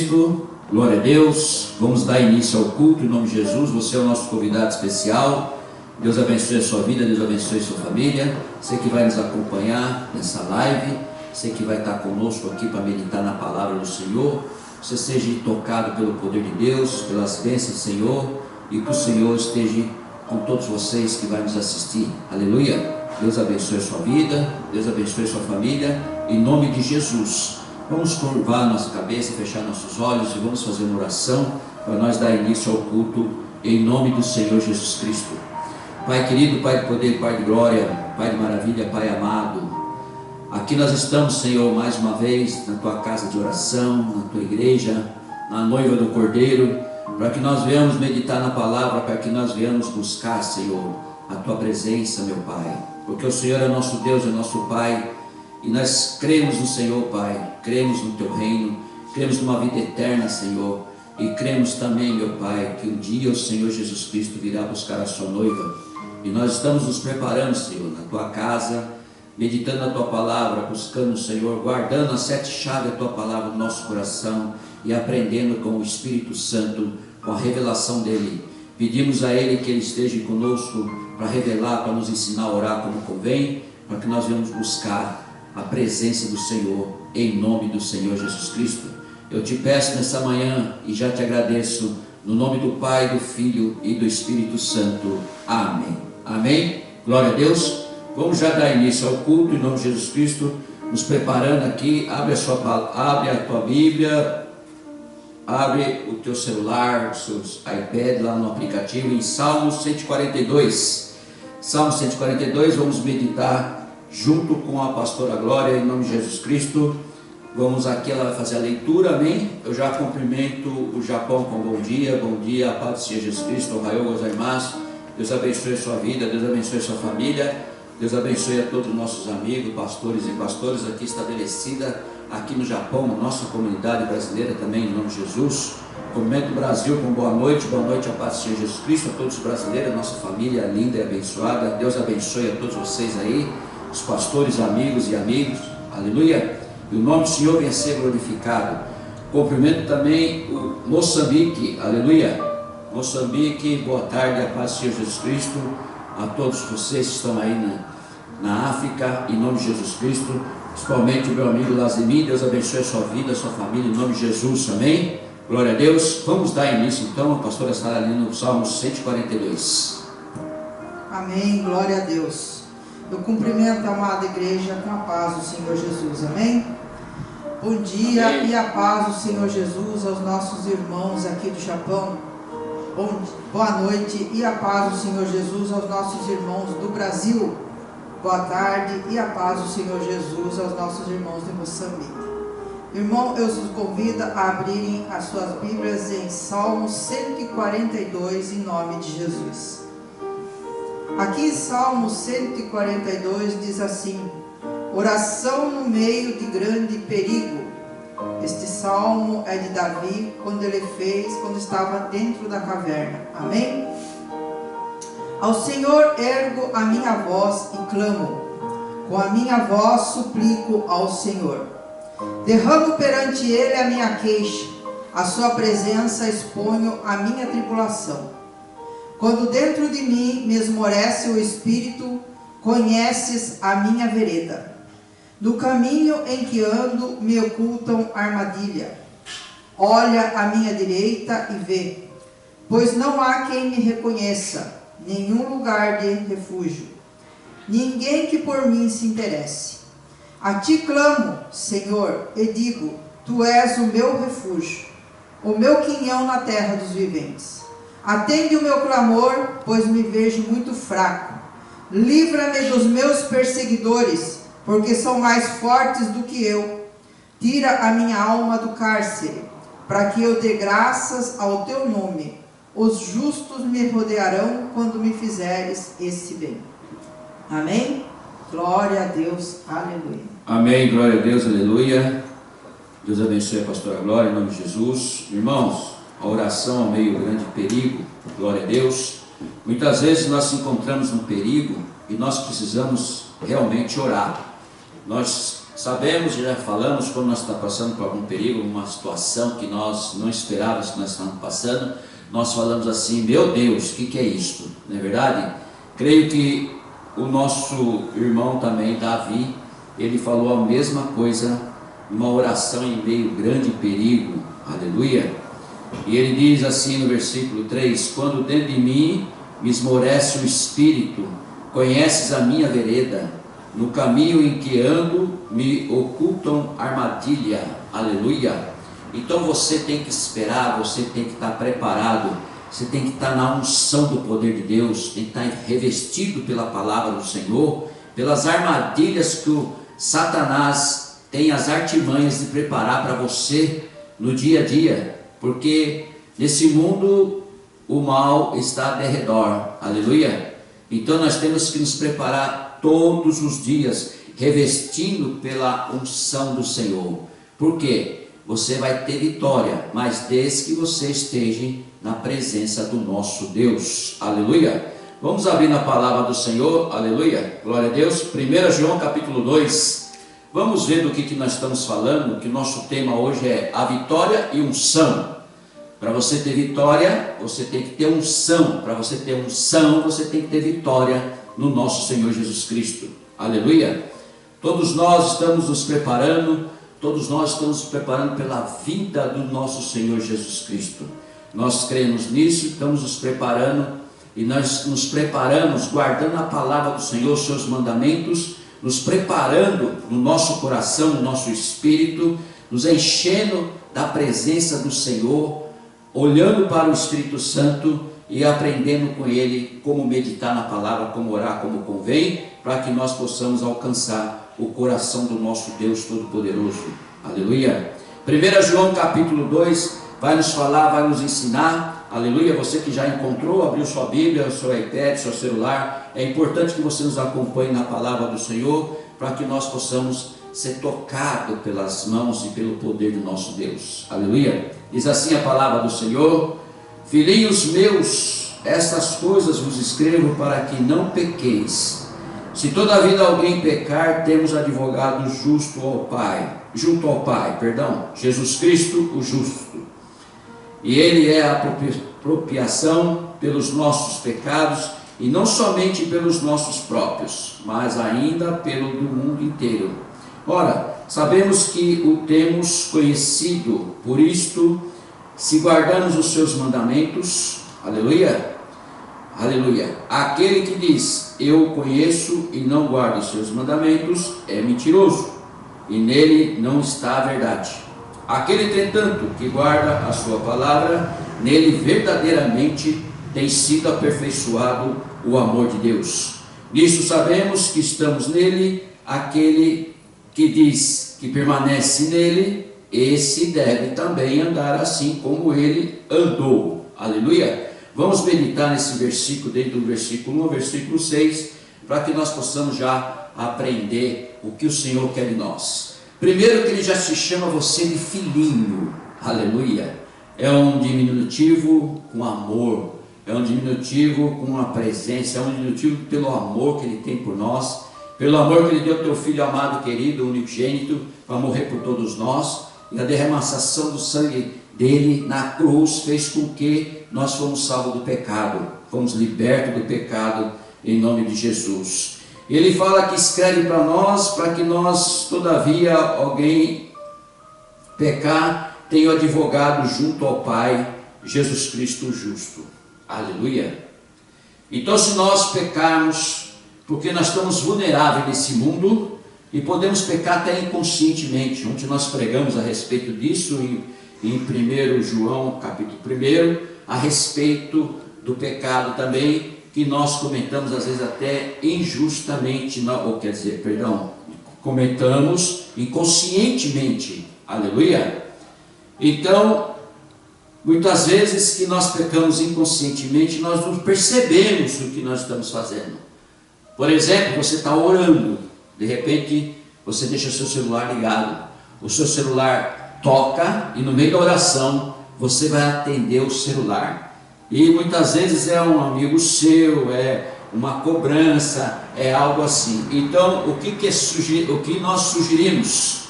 Cristo, glória a Deus. Vamos dar início ao culto em nome de Jesus. Você é o nosso convidado especial. Deus abençoe a sua vida, Deus abençoe a sua família. Você que vai nos acompanhar nessa live, você que vai estar conosco aqui para meditar na palavra do Senhor. Você seja tocado pelo poder de Deus, pelas bênçãos do Senhor, e que o Senhor esteja com todos vocês que vai nos assistir. Aleluia. Deus abençoe a sua vida, Deus abençoe a sua família, em nome de Jesus. Vamos curvar nossa cabeça, fechar nossos olhos e vamos fazer uma oração para nós dar início ao culto em nome do Senhor Jesus Cristo. Pai querido, Pai de poder, Pai de glória, Pai de maravilha, Pai amado, aqui nós estamos, Senhor, mais uma vez na Tua casa de oração, na Tua igreja, na noiva do Cordeiro, para que nós venhamos meditar na palavra, para que nós venhamos buscar, Senhor, a Tua presença, meu Pai, porque o Senhor é nosso Deus, é nosso Pai, e nós cremos no Senhor, Pai, cremos no Teu reino, cremos numa vida eterna, Senhor, e cremos também, meu Pai, que um dia o Senhor Jesus Cristo virá buscar a sua noiva, e nós estamos nos preparando, Senhor, na Tua casa, meditando a Tua palavra, buscando, Senhor, guardando as 7 chaves da Tua palavra no nosso coração, e aprendendo com o Espírito Santo, com a revelação dEle. Pedimos a Ele que Ele esteja conosco, para revelar, para nos ensinar a orar como convém, para que nós venhamos buscar a presença do Senhor, em nome do Senhor Jesus Cristo. Eu te peço nessa manhã e já te agradeço, no nome do Pai, do Filho e do Espírito Santo. Amém. Amém. Glória a Deus. Vamos já dar início ao culto em nome de Jesus Cristo, nos preparando aqui. Abre a tua Bíblia, abre o teu celular, os seus iPad lá no aplicativo, em Salmo 142. Salmo 142, vamos meditar junto com a pastora Glória, em nome de Jesus Cristo. Vamos aqui, ela vai fazer a leitura, amém? Eu já cumprimento o Japão com bom dia, a paz do Senhor Jesus Cristo, ohayou gozaimasu. Deus abençoe a sua vida, Deus abençoe a sua família, Deus abençoe a todos os nossos amigos, pastores e pastoras aqui estabelecida, aqui no Japão, na nossa comunidade brasileira também, em nome de Jesus. Cumprimento o Brasil com boa noite, a paz do Senhor Jesus Cristo, a todos os brasileiros, a nossa família linda e abençoada. Deus abençoe a todos vocês aí, os pastores, amigos e amigos, aleluia, e o nome do Senhor venha ser glorificado. Cumprimento também o Moçambique, aleluia, Moçambique, boa tarde, a paz do Senhor Jesus Cristo, a todos vocês que estão aí na África, em nome de Jesus Cristo, principalmente o meu amigo Lazemi. Deus abençoe a sua vida, a sua família, em nome de Jesus, amém, glória a Deus. Vamos dar início então, a pastora estará lendo o Salmo 142. Amém, glória a Deus. Eu cumprimento a amada igreja com a paz do Senhor Jesus, amém? Bom dia, amém. E a paz do Senhor Jesus aos nossos irmãos aqui do Japão. Boa noite e a paz do Senhor Jesus aos nossos irmãos do Brasil. Boa tarde e a paz do Senhor Jesus aos nossos irmãos de Moçambique. Irmão, eu os convido a abrirem as suas Bíblias em Salmo 142, em nome de Jesus. Aqui Salmo 142 diz assim: oração no meio de grande perigo. Este salmo é de Davi, quando ele fez, quando estava dentro da caverna. Amém? Ao Senhor ergo a minha voz e clamo, com a minha voz suplico ao Senhor. Derramo perante Ele a minha queixa, a sua presença exponho a minha tribulação. Quando dentro de mim me esmorece o espírito, conheces a minha vereda. No caminho em que ando me ocultam armadilha. Olha à minha direita e vê, pois não há quem me reconheça, nenhum lugar de refúgio, ninguém que por mim se interesse. A ti clamo, Senhor, e digo, tu és o meu refúgio, o meu quinhão na terra dos viventes. Atende o meu clamor, pois me vejo muito fraco. Livra-me dos meus perseguidores, porque são mais fortes do que eu. Tira a minha alma do cárcere, para que eu dê graças ao teu nome. Os justos me rodearão quando me fizeres esse bem. Amém? Glória a Deus, aleluia. Amém, glória a Deus, aleluia. Deus abençoe a pastora Glória, em nome de Jesus. Irmãos, a oração ao meio grande perigo, glória a Deus. Muitas vezes nós nos encontramos no perigo e nós precisamos realmente orar. Nós Sabemos e já falamos quando nós estamos passando por algum perigo, uma situação que nós não esperávamos que nós estamos passando, nós falamos assim: meu Deus, o que é isto? Não é verdade? Creio que o nosso irmão também, Davi, ele falou a mesma coisa, uma oração em meio grande perigo, aleluia. E ele diz assim no versículo 3: quando dentro de mim me esmorece o espírito, conheces a minha vereda, no caminho em que ando me ocultam armadilha, aleluia. Então você tem que esperar, você tem que estar preparado, você tem que estar na unção do poder de Deus, tem que estar revestido pela palavra do Senhor, pelas armadilhas que o Satanás tem as artimanhas de preparar para você no dia a dia, porque nesse mundo o mal está ao redor, aleluia. Então nós temos que nos preparar todos os dias, revestindo pela unção do Senhor. Por quê? Você vai ter vitória, mas desde que você esteja na presença do nosso Deus, aleluia. Vamos abrir na palavra do Senhor, aleluia, glória a Deus. 1 João capítulo 2, vamos ver do que nós estamos falando, que nosso tema hoje é a vitória e unção. Para você ter vitória, você tem que ter unção. Para você ter unção, você tem que ter vitória no nosso Senhor Jesus Cristo, aleluia. Todos nós estamos nos preparando, todos nós estamos nos preparando pela vinda do nosso Senhor Jesus Cristo. Nós cremos nisso, estamos nos preparando, e nós nos preparamos guardando a palavra do Senhor, os seus mandamentos, nos preparando no nosso coração, no nosso espírito, nos enchendo da presença do Senhor, olhando para o Espírito Santo e aprendendo com Ele como meditar na palavra, como orar, como convém, para que nós possamos alcançar o coração do nosso Deus Todo-Poderoso, aleluia. 1 João capítulo 2 vai nos falar, vai nos ensinar, aleluia. Você que já encontrou, abriu sua Bíblia, o seu iPad, seu celular, é importante que você nos acompanhe na palavra do Senhor, para que nós possamos ser tocados pelas mãos e pelo poder do nosso Deus, aleluia. Diz assim a palavra do Senhor: filhinhos meus, estas coisas vos escrevo para que não pequeis. Se todavia alguém pecar, temos advogado justo ao Pai, junto ao Pai, Jesus Cristo o justo. E Ele é a propiciação pelos nossos pecados, e não somente pelos nossos próprios, mas ainda pelo do mundo inteiro. Ora, sabemos que o temos conhecido, por isto, se guardamos os seus mandamentos, aleluia, aleluia. Aquele que diz, eu o conheço e não guarda os seus mandamentos, é mentiroso, e nele não está a verdade. Aquele, entretanto, que guarda a sua palavra, nele verdadeiramente tem sido aperfeiçoado o amor de Deus. Nisso sabemos que estamos nele. Aquele que diz que permanece nele, esse deve também andar assim como ele andou, aleluia. Vamos meditar nesse versículo, desde o versículo 1 ao versículo 6, para que nós possamos já aprender o que o Senhor quer de nós. Primeiro, que Ele já se chama você de filhinho, aleluia. É um diminutivo com amor, é um diminutivo com uma presença, é um diminutivo pelo amor que Ele tem por nós, pelo amor que Ele deu ao teu Filho amado, querido, unigênito, para morrer por todos nós, e a derramação do sangue dele na cruz fez com que nós fomos salvos do pecado, fomos libertos do pecado em nome de Jesus. Ele fala que escreve para nós, para que nós, todavia, alguém pecar, tenha o advogado junto ao Pai, Jesus Cristo justo, aleluia. Então, se nós pecarmos, porque nós estamos vulneráveis nesse mundo, e podemos pecar até inconscientemente. Ontem nós pregamos a respeito disso em 1 João capítulo 1, a respeito do pecado também, que nós comentamos às vezes até injustamente, cometamos inconscientemente, aleluia. Então, muitas vezes que nós pecamos inconscientemente, nós não percebemos o que nós estamos fazendo. Por exemplo, você está orando, de repente você deixa o seu celular ligado, o seu celular toca e no meio da oração você vai atender o celular, e muitas vezes é um amigo seu, é uma cobrança, é algo assim. Então, o que nós sugerimos?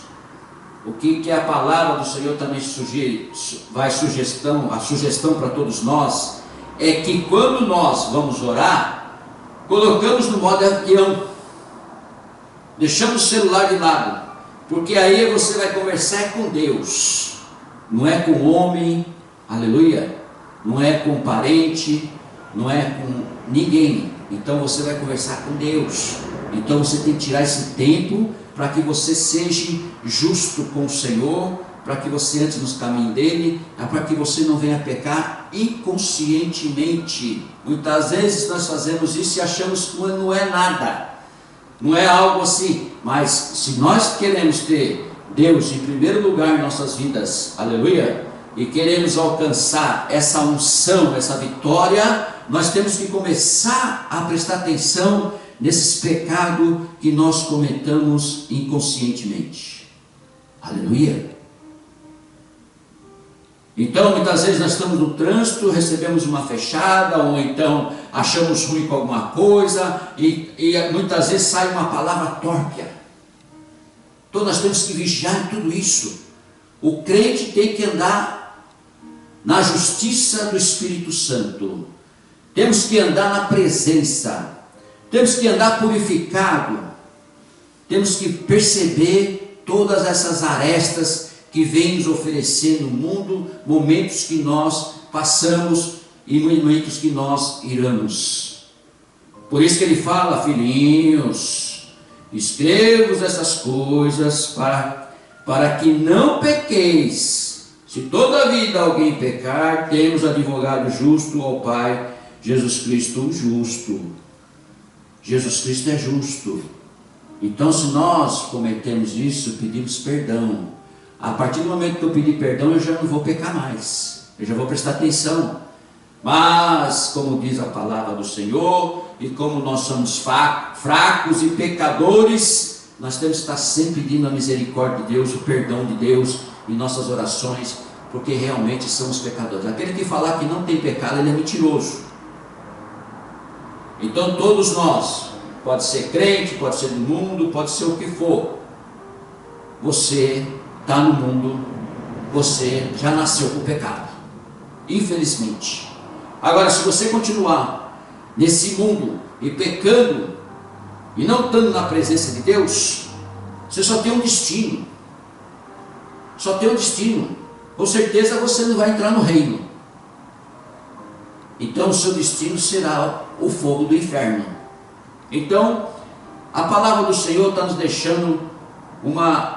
O que a palavra do Senhor também sugere, a sugestão para todos nós, é que quando nós vamos orar, colocamos no modo avião, deixamos o celular de lado, porque aí você vai conversar com Deus, não é com o homem, aleluia, não é com parente, não é com ninguém. Então você vai conversar com Deus. Então você tem que tirar esse tempo para que você seja justo com o Senhor, para que você ande nos caminhos dele, para que você não venha pecar inconscientemente. Muitas vezes nós fazemos isso e achamos que não é nada, não é algo assim. Mas se nós queremos ter Deus em primeiro lugar em nossas vidas, aleluia, e queremos alcançar essa unção, essa vitória, nós temos que começar a prestar atenção nesses pecados que nós cometamos inconscientemente. Aleluia. Então muitas vezes nós estamos no trânsito, recebemos uma fechada, ou então achamos ruim com alguma coisa, e muitas vezes sai uma palavra tórpia. Então nós temos que vigiar tudo isso. O crente tem que andar na justiça do Espírito Santo. Temos que andar na presença. Temos que andar purificado. Temos que perceber todas essas arestas que vêm nos oferecer no mundo, momentos que nós passamos e momentos que nós iremos. Por isso que ele fala, filhinhos, escrevo essas coisas para que não pequeis. Se toda vida alguém pecar, temos advogado justo ao Pai, Jesus Cristo o justo. Jesus Cristo é justo. Então se nós cometemos isso, pedimos perdão. A partir do momento que eu pedir perdão, eu já não vou pecar mais, eu já vou prestar atenção. Mas, como diz a palavra do Senhor, e como nós somos fracos e pecadores, nós temos que estar sempre pedindo a misericórdia de Deus, o perdão de Deus em nossas orações, porque realmente somos pecadores. Aquele que falar que não tem pecado, ele é mentiroso. Então todos nós, pode ser crente, pode ser do mundo, pode ser o que for, você está no mundo, você já nasceu com pecado, infelizmente. Agora, se você continuar nesse mundo e pecando e não estando na presença de Deus, você só tem um destino. Só tem um destino. Com certeza você não vai entrar no reino. Então o seu destino será o fogo do inferno. Então a palavra do Senhor está nos deixando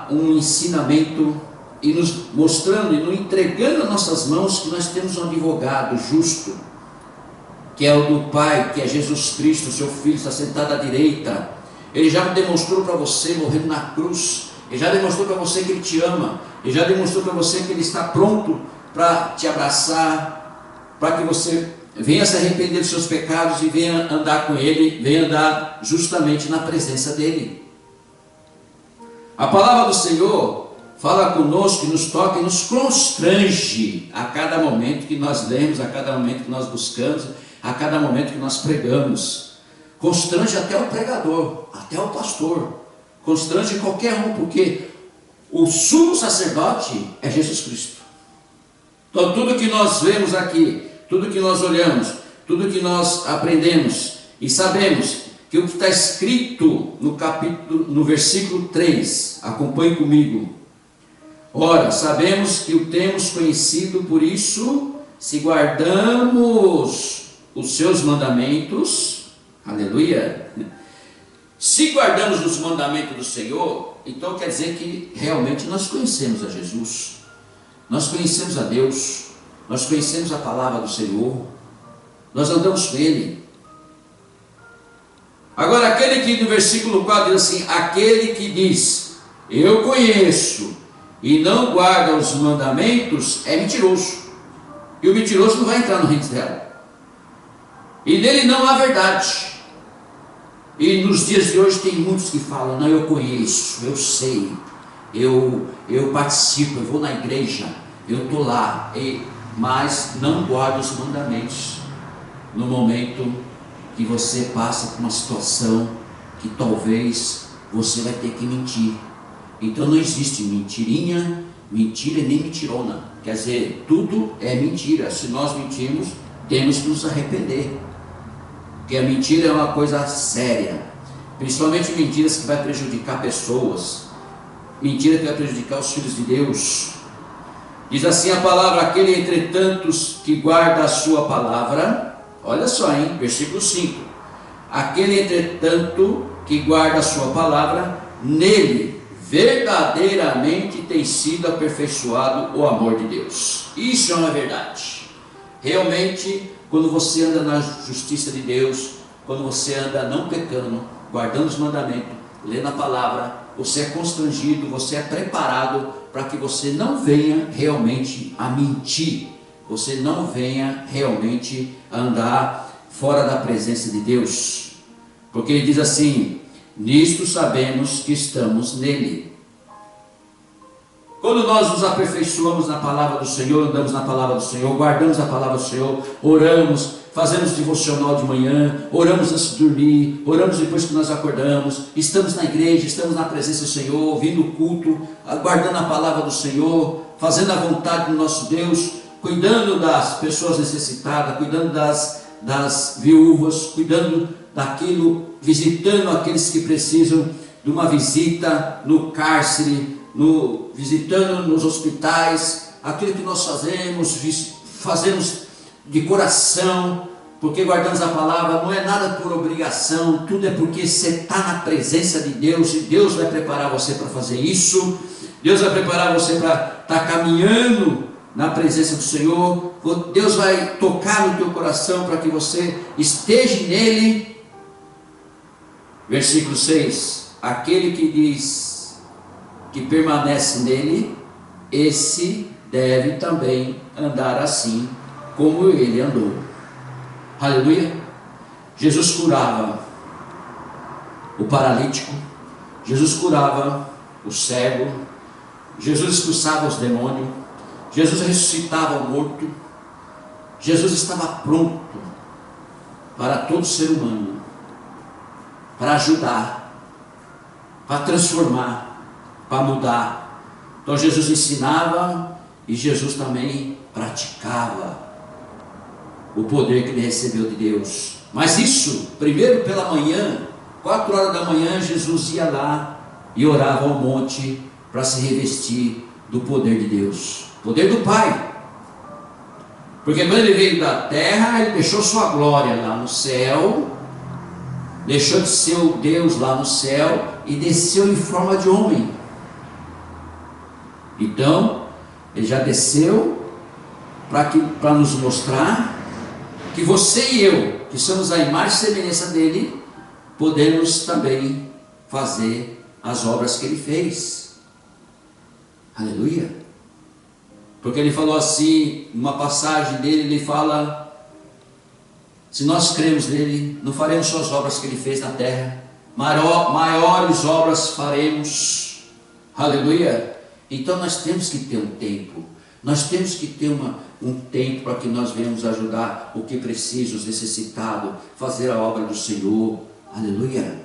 um ensinamento e nos mostrando e nos entregando nas nossas mãos que nós temos um advogado justo, que é o do Pai, que é Jesus Cristo, seu Filho, está sentado à direita. Ele já demonstrou para você morrendo na cruz, ele já demonstrou para você que ele te ama, ele já demonstrou para você que ele está pronto para te abraçar, para que você venha se arrepender dos seus pecados e venha andar com ele, venha andar justamente na presença dele. A palavra do Senhor fala conosco, nos toca e nos constrange a cada momento que nós lemos, a cada momento que nós buscamos, a cada momento que nós pregamos. Constrange até o pregador, até o pastor, constrange qualquer um, porque o sumo sacerdote é Jesus Cristo. Então tudo que nós vemos aqui, tudo que nós olhamos, tudo que nós aprendemos e sabemos que o que está escrito no versículo 3, acompanhe comigo. Ora, sabemos que o temos conhecido, por isso, se guardamos os seus mandamentos, aleluia, se guardamos os mandamentos do Senhor, então quer dizer que realmente nós conhecemos a Jesus, nós conhecemos a Deus, nós conhecemos a palavra do Senhor, nós andamos com Ele. Agora, aquele que no versículo 4 diz assim: aquele que diz, eu conheço, e não guarda os mandamentos, é mentiroso. E o mentiroso não vai entrar no reino de Israel. E nele não há verdade. E nos dias de hoje tem muitos que falam: não, eu conheço, eu sei, eu participo, eu vou na igreja, eu estou lá, mas não guarda os mandamentos no momento que você passa por uma situação que talvez você vai ter que mentir. Então não existe mentirinha, mentira nem mentirona. Quer dizer, tudo é mentira. Se nós mentimos, temos que nos arrepender. Porque a mentira é uma coisa séria. Principalmente mentiras que vai prejudicar pessoas. Mentira que vai prejudicar os filhos de Deus. Diz assim a palavra: aquele entretanto que guarda a sua palavra. Olha só, hein? Versículo 5. Aquele entretanto que guarda a sua palavra, nele verdadeiramente tem sido aperfeiçoado o amor de Deus. Isso é uma verdade. Realmente, quando você anda na justiça de Deus, quando você anda não pecando, guardando os mandamentos, lendo a palavra, você é constrangido, você é preparado para que você não venha realmente a mentir, você não venha realmente a andar fora da presença de Deus. Porque ele diz assim: nisto sabemos que estamos nele. Quando nós nos aperfeiçoamos na palavra do Senhor, andamos na palavra do Senhor, guardamos a palavra do Senhor, oramos, fazemos devocional de manhã, oramos antes de dormir, oramos depois que nós acordamos, estamos na igreja, estamos na presença do Senhor, ouvindo o culto, guardando a palavra do Senhor, fazendo a vontade do nosso Deus, cuidando das pessoas necessitadas, cuidando das viúvas, cuidando daquilo, visitando aqueles que precisam de uma visita no cárcere, visitando nos hospitais, aquilo que nós fazemos de coração, porque guardamos a palavra, não é nada por obrigação, tudo é porque você está na presença de Deus, e Deus vai preparar você para fazer isso, Deus vai preparar você para estar caminhando na presença do Senhor, Deus vai tocar no teu coração para que você esteja nele. Versículo 6, aquele que diz que permanece nele, esse deve também andar assim como ele andou. Aleluia. Jesus curava o paralítico, Jesus curava o cego, Jesus expulsava os demônios, Jesus ressuscitava o morto. Jesus estava pronto para todo ser humano, para ajudar, para transformar, para mudar. Então Jesus ensinava e Jesus também praticava o poder que ele recebeu de Deus. Mas isso, primeiro pela manhã, 4 horas da manhã, Jesus ia lá e orava ao monte para se revestir do poder de Deus, poder do Pai. Porque quando ele veio da terra, ele deixou sua glória lá no céu, deixou de ser o Deus lá no céu e desceu em forma de homem. Então, ele já desceu para nos mostrar que você e eu, que somos a imagem e semelhança dele, podemos também fazer as obras que ele fez. Aleluia. Porque ele falou assim, numa passagem dele, ele fala: se nós cremos nele, não faremos só as obras que ele fez na terra, maiores obras faremos. Aleluia. Então nós temos que ter um tempo, nós temos que ter um tempo para que nós venhamos ajudar o que precisa, os necessitados, fazer a obra do Senhor. Aleluia.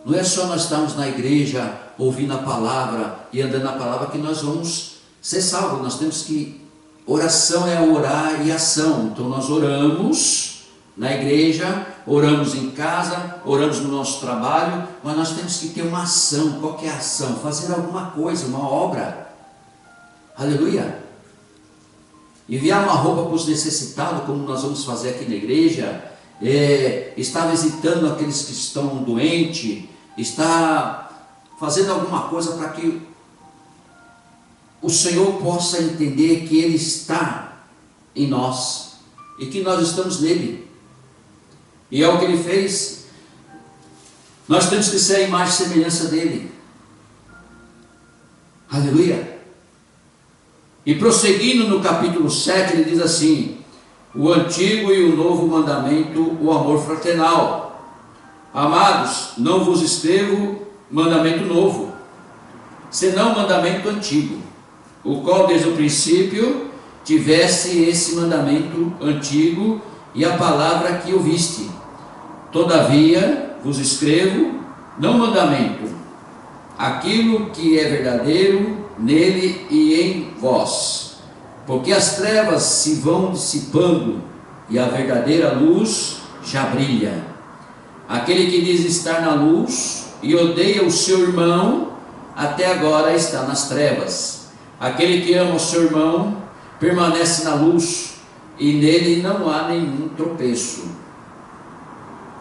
Não é só nós estarmos na igreja, ouvindo a palavra e andando na palavra que nós vamos ser salvos. Nós temos que, oração é orar e ação. Então nós oramos na igreja, oramos em casa, oramos no nosso trabalho, mas nós temos que ter uma ação. Qual que é a ação? Fazer alguma coisa, uma obra. Aleluia. Enviar uma roupa para os necessitados, como nós vamos fazer aqui na igreja, estar visitando aqueles que estão doentes, estar fazendo alguma coisa para que o Senhor possa entender que Ele está em nós e que nós estamos nele. E é o que Ele fez. Nós temos que ser a imagem e semelhança dele. Aleluia. E prosseguindo no capítulo 7, ele diz assim: o antigo e o novo mandamento, o amor fraternal. Amados, não vos escrevo mandamento novo, senão mandamento antigo, o qual desde o princípio tivesse esse mandamento antigo e a palavra que ouviste. Todavia vos escrevo, não mandamento, aquilo que é verdadeiro nele e em vós, porque as trevas se vão dissipando e a verdadeira luz já brilha. Aquele que diz estar na luz e odeia o seu irmão, até agora está nas trevas. Aquele que ama o seu irmão permanece na luz, e nele não há nenhum tropeço.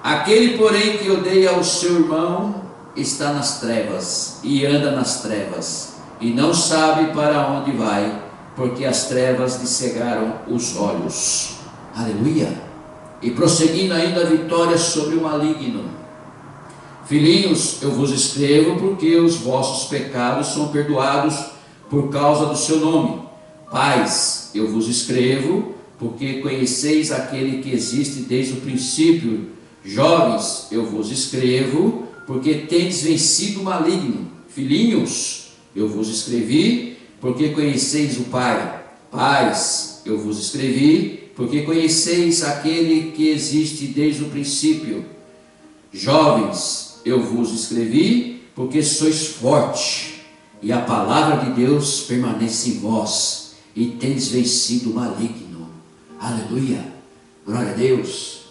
Aquele, porém, que odeia o seu irmão está nas trevas e anda nas trevas, e não sabe para onde vai, porque as trevas lhe cegaram os olhos. Aleluia! E prosseguindo ainda a vitória sobre o maligno. Filhinhos, eu vos escrevo porque os vossos pecados são perdoados por causa do seu nome. Pais, eu vos escrevo porque conheceis aquele que existe desde o princípio. Jovens, eu vos escrevo porque tendes vencido o maligno. Filhinhos, eu vos escrevi porque conheceis o Pai. Pais, eu vos escrevi porque conheceis aquele que existe desde o princípio. Jovens, eu vos escrevi porque sois fortes, e a palavra de Deus permanece em vós, e tendes vencido o maligno. Aleluia, glória a Deus.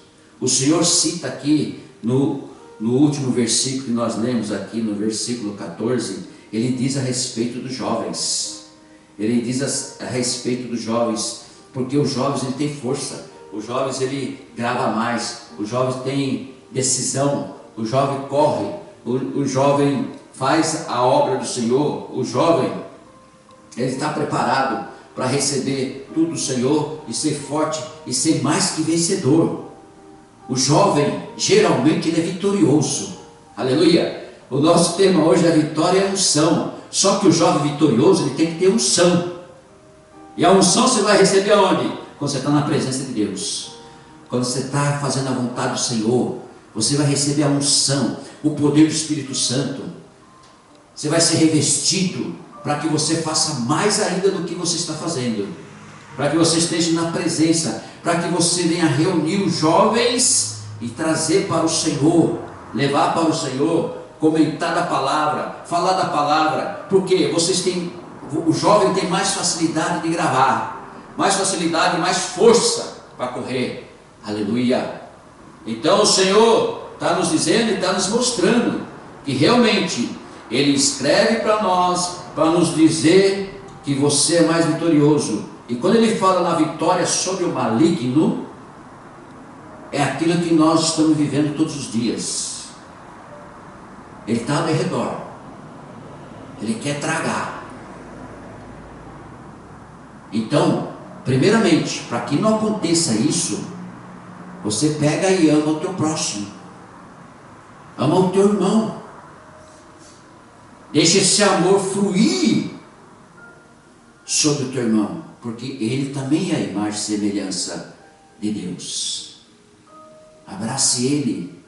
O Senhor cita aqui no último versículo que nós lemos aqui, no versículo 14, Ele diz a respeito dos jovens. Ele diz a respeito dos jovens, porque os jovens ele tem força, os jovens ele grava mais, os jovens tem decisão, o jovem corre, o jovem faz a obra do Senhor, o jovem ele está preparado para receber tudo do Senhor e ser forte e ser mais que vencedor. O jovem geralmente ele é vitorioso. Aleluia! O nosso tema hoje é vitória e unção. Só que o jovem vitorioso ele tem que ter unção. E a unção você vai receber aonde? Quando você está na presença de Deus, quando você está fazendo a vontade do Senhor, você vai receber a unção, o poder do Espírito Santo. Você vai ser revestido para que você faça mais ainda do que você está fazendo, para que você esteja na presença, para que você venha reunir os jovens e trazer para o Senhor, levar para o Senhor, comentar da palavra, falar da palavra, porque vocês têm, o jovem tem mais facilidade de gravar, mais facilidade, mais força para correr. Aleluia! Então o Senhor está nos dizendo e está nos mostrando que realmente Ele escreve para nós, para nos dizer que você é mais vitorioso. E quando Ele fala na vitória sobre o maligno, é aquilo que nós estamos vivendo todos os dias. Ele está ao redor, Ele quer tragar. Então, primeiramente, para que não aconteça isso, você pega e ama o teu próximo, ama o teu irmão, deixa esse amor fluir sobre o teu irmão, porque ele também é a imagem e semelhança de Deus. Abrace ele,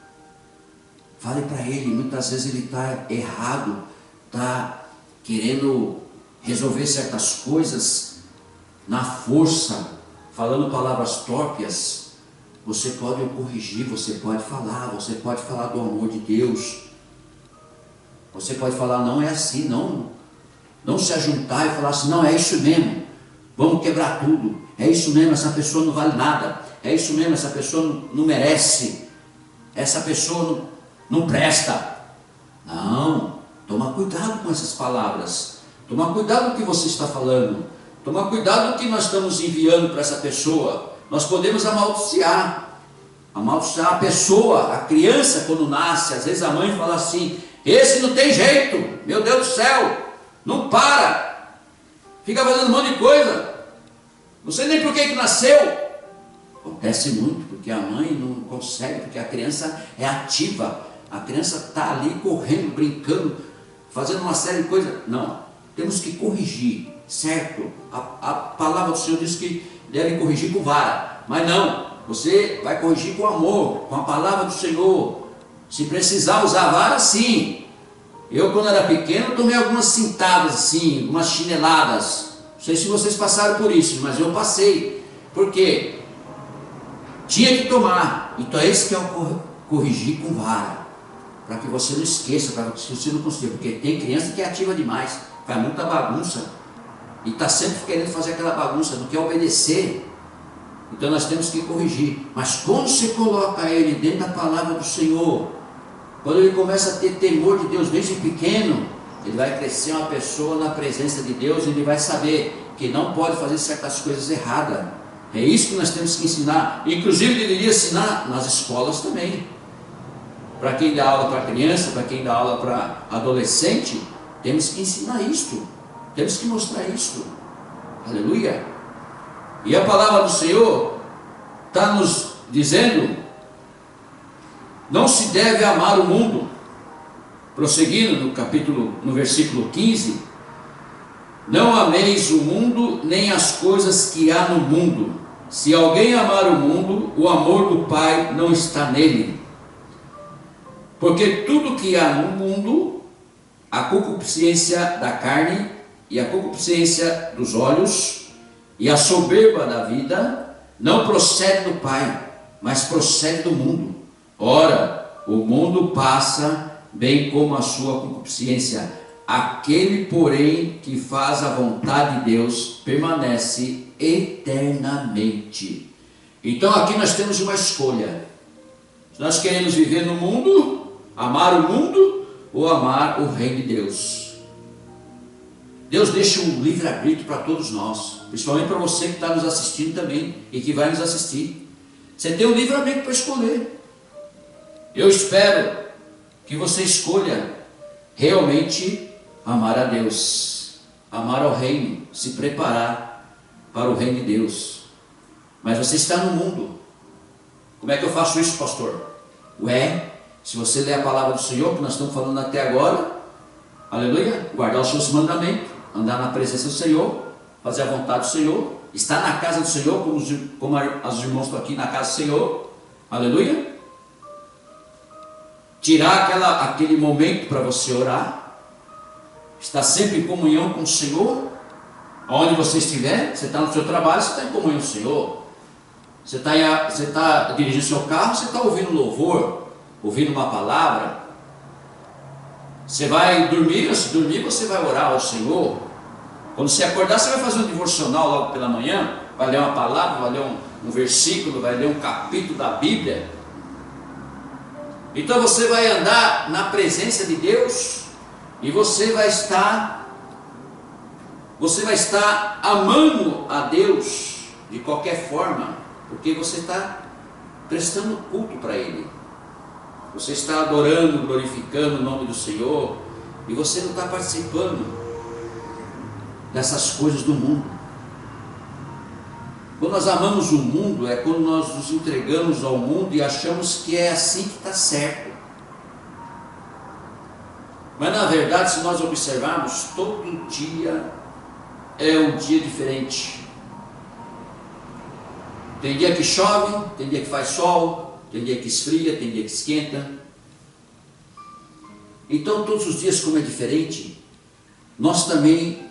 fale para ele. Muitas vezes ele está errado, está querendo resolver certas coisas na força, falando palavras torpes. Você pode o corrigir, você pode falar do amor de Deus. Você pode falar, não é assim, não se ajuntar e falar assim, não, é isso mesmo, vamos quebrar tudo, é isso mesmo, essa pessoa não vale nada, é isso mesmo, essa pessoa não merece, essa pessoa não presta. Não, toma cuidado com essas palavras, toma cuidado com o que você está falando, toma cuidado com o que nós estamos enviando para essa pessoa. Nós podemos amaldiçoar a pessoa, a criança quando nasce. Às vezes a mãe fala assim, esse não tem jeito, meu Deus do céu, não para, fica fazendo um monte de coisa, não sei nem por que nasceu. Acontece muito, porque a mãe não consegue, porque a criança é ativa, a criança está ali correndo, brincando, fazendo uma série de coisas. Não, temos que corrigir, certo? A palavra do Senhor diz que deve corrigir com vara, mas não, você vai corrigir com amor, com a palavra do Senhor. Se precisar usar vara, sim. Eu, quando era pequeno, tomei algumas cintadas assim, algumas chineladas. Não sei se vocês passaram por isso, mas eu passei. Por quê? Tinha que tomar. Então é isso que é o corrigir com vara. Para que você não esqueça, para que você não consiga. Porque tem criança que é ativa demais, faz muita bagunça. E está sempre querendo fazer aquela bagunça, não quer obedecer. Então nós temos que corrigir. Mas quando você coloca ele dentro da palavra do Senhor, quando ele começa a ter temor de Deus desde pequeno, ele vai crescer uma pessoa na presença de Deus, e ele vai saber que não pode fazer certas coisas erradas. É isso que nós temos que ensinar. Inclusive deveria ensinar nas escolas também. Para quem dá aula para criança, para quem dá aula para adolescente, temos que ensinar isto. Temos que mostrar isto. Aleluia. E a palavra do Senhor está nos dizendo: não se deve amar o mundo. Prosseguindo no versículo 15: não ameis o mundo, nem as coisas que há no mundo. Se alguém amar o mundo, o amor do Pai não está nele. Porque tudo que há no mundo, a concupiscência da carne, e a concupiscência dos olhos, e a soberba da vida, não procede do Pai, mas procede do mundo. Ora, o mundo passa, bem como a sua concupiscência. Aquele, porém, que faz a vontade de Deus, permanece eternamente. Então aqui nós temos uma escolha. Se nós queremos viver no mundo, amar o mundo, ou amar o reino de Deus. Deus deixa um livre-arbítrio para todos nós, principalmente para você que está nos assistindo também, e que vai nos assistir. Você tem um livre-arbítrio para escolher. Eu espero que você escolha realmente amar a Deus, amar ao reino, se preparar para o reino de Deus. Mas você está no mundo. Como é que eu faço isso, pastor? Se você ler a palavra do Senhor, que nós estamos falando até agora, aleluia, guardar os seus mandamentos, andar na presença do Senhor, fazer a vontade do Senhor, estar na casa do Senhor, como os irmãos estão aqui na casa do Senhor, aleluia, tirar aquele momento para você orar, estar sempre em comunhão com o Senhor, aonde você estiver. Você está no seu trabalho, você está em comunhão com o Senhor. Você está dirigindo seu carro, você está ouvindo louvor, ouvindo uma palavra. Você vai dormir, antes de dormir você vai orar ao Senhor. Quando você acordar, você vai fazer um devocional logo pela manhã, vai ler uma palavra, vai ler um versículo, vai ler um capítulo da Bíblia. Então você vai andar na presença de Deus, e você vai estar amando a Deus de qualquer forma, porque você está prestando culto para Ele. Você está adorando, glorificando o nome do Senhor, e você não está participando dessas coisas do mundo. Quando nós amamos o mundo, é quando nós nos entregamos ao mundo e achamos que é assim que está certo. Mas na verdade, se nós observarmos, todo dia é um dia diferente. Tem dia que chove, tem dia que faz sol, tem dia que esfria, tem dia que esquenta. Então todos os dias, como é diferente, nós também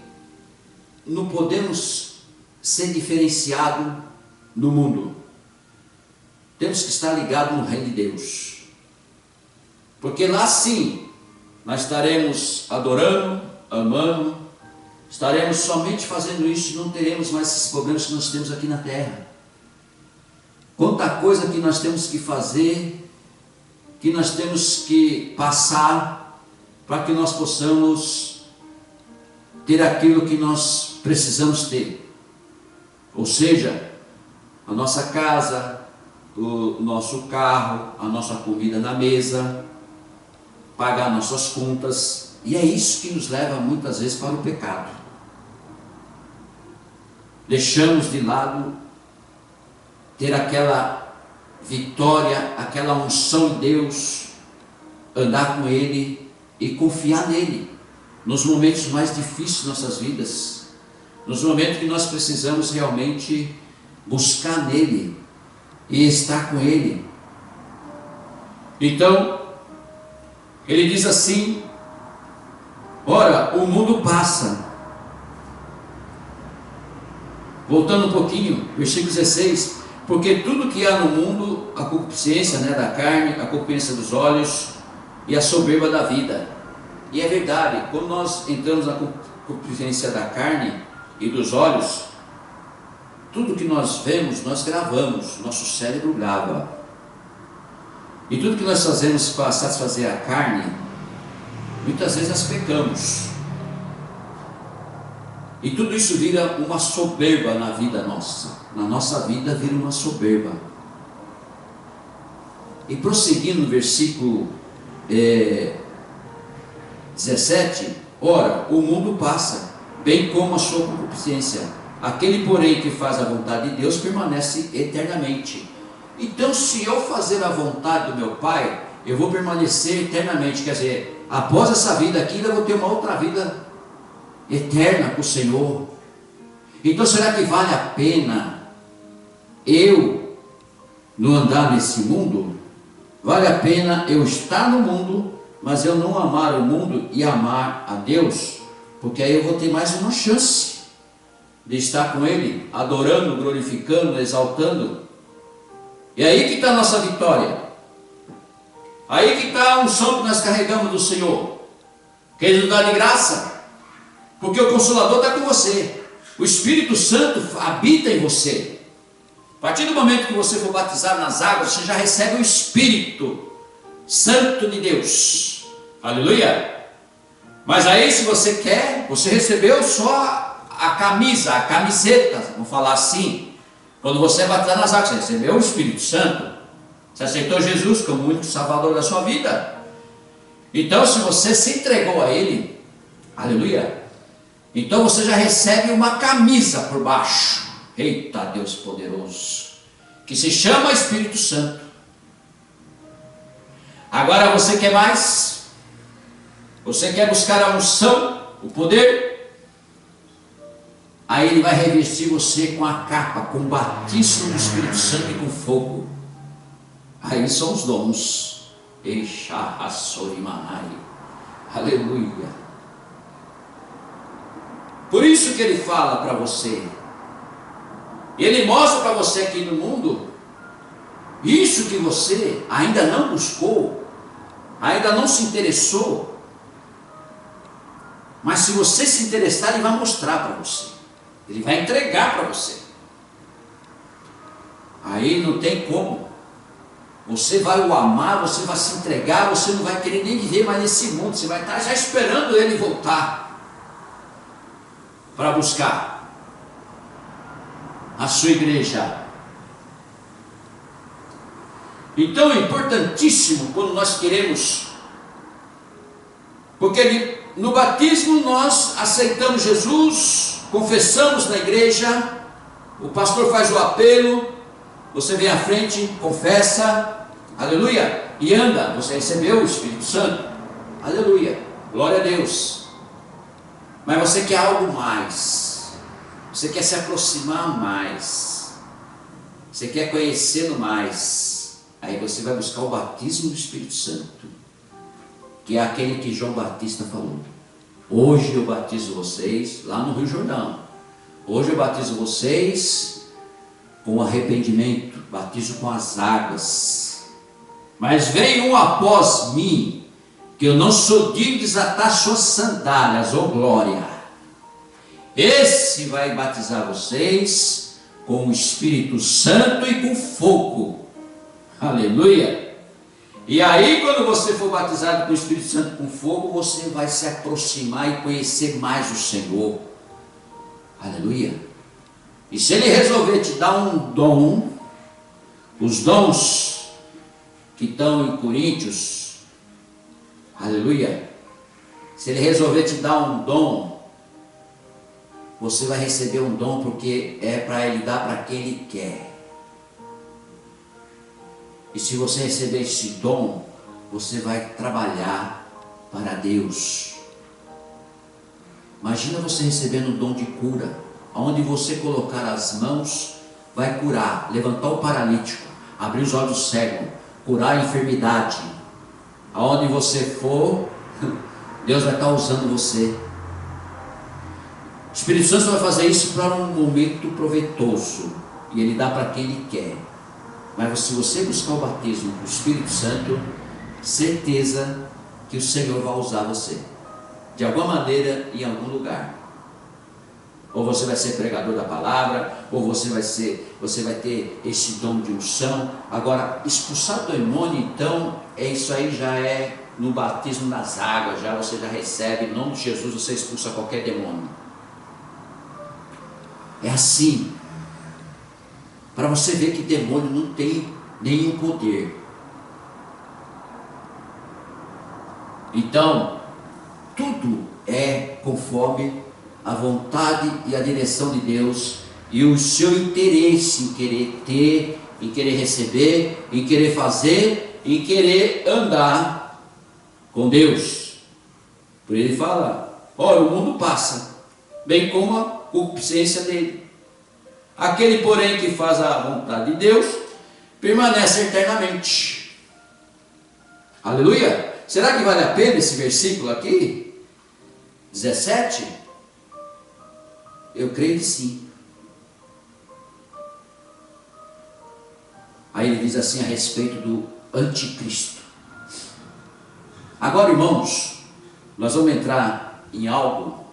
não podemos ser diferenciado no mundo. Temos que estar ligado no reino de Deus, porque lá sim nós estaremos adorando, amando, estaremos somente fazendo isso, e não teremos mais esses problemas que nós temos aqui na terra. Quanta coisa que nós temos que fazer, que nós temos que passar, para que nós possamos ter aquilo que nós precisamos ter. Ou seja, a nossa casa, o nosso carro, a nossa comida na mesa, pagar nossas contas. E é isso que nos leva muitas vezes para o pecado. Deixamos de lado ter aquela vitória, aquela unção de Deus, andar com Ele e confiar nele nos momentos mais difíceis de nossas vidas, nos momentos que nós precisamos realmente buscar nele e estar com Ele. Então ele diz assim: ora, o mundo passa. Voltando um pouquinho, versículo 16: Porque tudo que há no mundo, a concupiscência, né, da carne, a concupiscência dos olhos e a soberba da vida. E é verdade, quando nós entramos na concupiscência da carne e dos olhos, tudo que nós vemos, nós gravamos, nosso cérebro grava. E tudo que nós fazemos para satisfazer a carne, muitas vezes nós pecamos. E tudo isso vira uma soberba na vida nossa. Na nossa vida vira uma soberba. E prosseguindo no versículo 17: ora, o mundo passa, bem como a sua concupiscência. Aquele, porém, que faz a vontade de Deus permanece eternamente. Então, se eu fazer a vontade do meu Pai, eu vou permanecer eternamente. Quer dizer, após essa vida aqui, eu vou ter uma outra vida eterna com o Senhor. Então, será que vale a pena eu não andar nesse mundo? Vale a pena eu estar no mundo, mas eu não amar o mundo e amar a Deus? Porque aí eu vou ter mais uma chance de estar com Ele, adorando, glorificando, exaltando. E aí que está a nossa vitória. Aí que está a unção que nós carregamos do Senhor, que Ele nos dá de graça. Porque o Consolador está com você. O Espírito Santo habita em você. A partir do momento que você for batizado nas águas, você já recebe o Espírito Santo de Deus. Aleluia. Mas aí, se você quer, você recebeu só a camisa, a camiseta, vamos falar assim. Quando você é batizado nas águas, você recebeu o Espírito Santo. Você aceitou Jesus como o único Salvador da sua vida. Então, se você se entregou a Ele, aleluia, então você já recebe uma camisa por baixo. Eita Deus poderoso, que se chama Espírito Santo. Agora você quer mais? Você quer buscar a unção, o poder? Aí Ele vai revestir você com a capa, com o batismo do Espírito Santo e com fogo. Aí são os dons. Aleluia. Por isso que Ele fala para você. Ele mostra para você aqui no mundo isso que você ainda não buscou, ainda não se interessou. Mas se você se interessar, Ele vai mostrar para você. Ele vai entregar para você. Aí não tem como. Você vai o amar, você vai se entregar, você não vai querer nem viver mais nesse mundo. Você vai estar já esperando Ele voltar para buscar a sua igreja. Então é importantíssimo quando nós queremos, porque no batismo nós aceitamos Jesus, confessamos na igreja, o pastor faz o apelo, você vem à frente, confessa, aleluia, e anda, você recebeu o Espírito Santo, aleluia, glória a Deus. Mas você quer algo mais, você quer se aproximar mais, você quer conhecê-lo mais, aí você vai buscar o batismo do Espírito Santo, que é aquele que João Batista falou. Hoje eu batizo vocês, lá no Rio Jordão, hoje eu batizo vocês com arrependimento, batizo com as águas, mas vem um após mim, que eu não sou digno de desatar suas sandálias, ô glória. Esse vai batizar vocês com o Espírito Santo e com fogo, aleluia. E aí, quando você for batizado com o Espírito Santo com fogo, você vai se aproximar e conhecer mais o Senhor, aleluia. E se Ele resolver te dar um dom, os dons que estão em Coríntios, aleluia, se Ele resolver te dar um dom, você vai receber um dom, porque é para Ele dar para quem Ele quer. E se você receber esse dom, você vai trabalhar para Deus. Imagina você recebendo o dom de cura, onde você colocar as mãos, vai curar, levantar o paralítico, abrir os olhos cegos, curar a enfermidade. Aonde você for, Deus vai estar usando você. O Espírito Santo vai fazer isso para um momento proveitoso. e Ele dá para quem Ele quer. Mas se você buscar o batismo do Espírito Santo, certeza que o Senhor vai usar você, de alguma maneira, em algum lugar. Ou você vai ser pregador da palavra, ou você vai ter esse dom de unção. Agora, expulsar o demônio, então, isso aí já é no batismo nas águas, já você já recebe, em nome de Jesus, você expulsa qualquer demônio. É assim, para você ver que demônio não tem nenhum poder. Então, tudo é conforme a vontade e a direção de Deus, e o seu interesse em querer ter, em querer receber, em querer fazer, em querer andar com Deus. Por ele fala: olha, o mundo passa, bem como a concupiscência dele. Aquele, porém, que faz a vontade de Deus, permanece eternamente. Aleluia! Será que vale a pena esse versículo aqui? 17? Eu creio que sim. Aí ele diz assim a respeito do anticristo. Agora, irmãos, nós vamos entrar em algo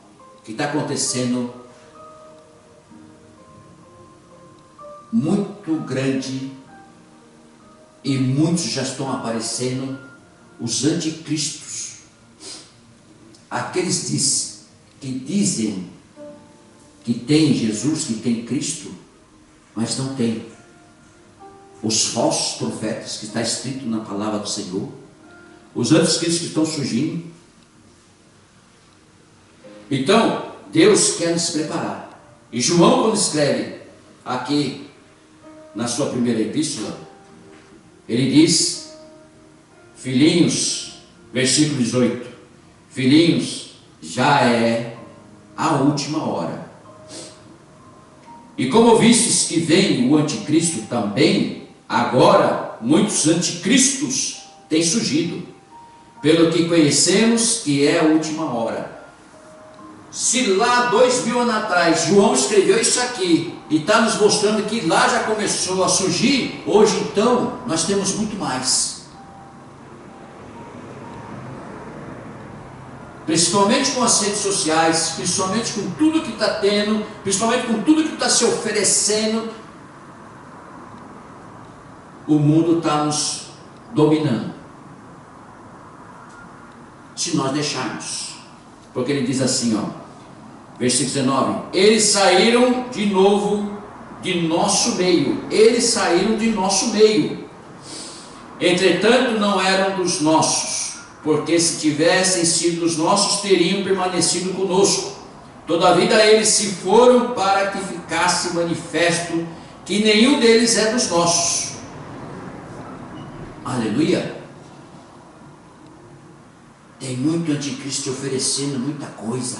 que está acontecendo muito grande, e muitos já estão aparecendo, os anticristos, aqueles que dizem que tem Jesus, que tem Cristo, mas não tem. Os falsos profetas, que está escrito na palavra do Senhor, os anticristos que estão surgindo. Então, Deus quer nos preparar. E João, quando escreve aqui na sua primeira epístola, ele diz: filhinhos, versículo 18, filhinhos, já é a última hora. E como vistes que vem o anticristo também, agora muitos anticristos têm surgido, pelo que conhecemos que é a última hora. Se lá 2000 anos atrás João escreveu isso aqui, e está nos mostrando que lá já começou a surgir, hoje então nós temos muito mais. Principalmente com as redes sociais, principalmente com tudo que está tendo, principalmente com tudo que está se oferecendo, o mundo está nos dominando. Se nós deixarmos. Porque ele diz assim, ó, versículo 19: eles saíram de novo de nosso meio. Eles saíram de nosso meio. Entretanto, não eram dos nossos, porque se tivessem sido dos nossos, teriam permanecido conosco. Todavia eles se foram para que ficasse manifesto que nenhum deles é dos nossos. Aleluia! Tem muito anticristo te oferecendo muita coisa.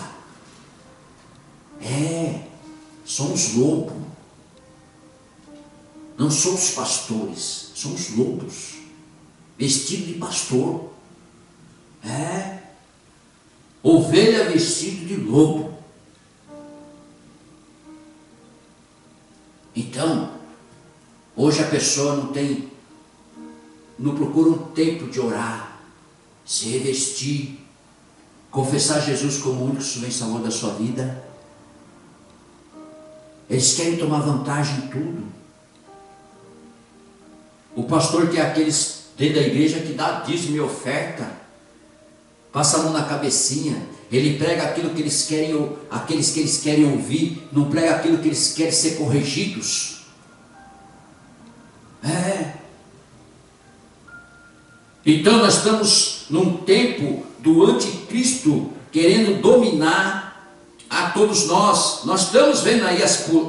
São os lobos. Não são os pastores, são os lobos, vestido de pastor. Ovelha vestido de lobo. Então, hoje a pessoa não procura um tempo de orar, se revestir, confessar Jesus como o único Senhor e Salvador da sua vida. Eles querem tomar vantagem em tudo. O pastor, que é aqueles dentro da igreja que dá dízimo e oferta, passa a mão na cabecinha, ele prega aquilo que eles querem, aqueles que eles querem ouvir, não prega aquilo que eles querem ser corrigidos. Então nós estamos num tempo do anticristo querendo dominar a todos nós. Nós estamos vendo aí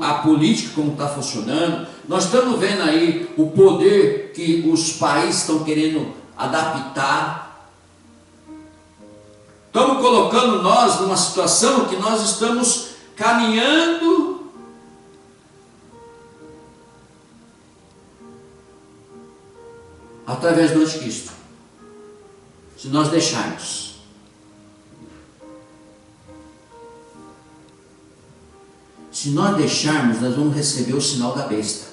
a política como está funcionando, nós estamos vendo aí o poder que os países estão querendo adaptar. Estamos colocando nós numa situação que nós estamos caminhando através do anticristo, se nós deixarmos. Se nós deixarmos, nós vamos receber o sinal da besta.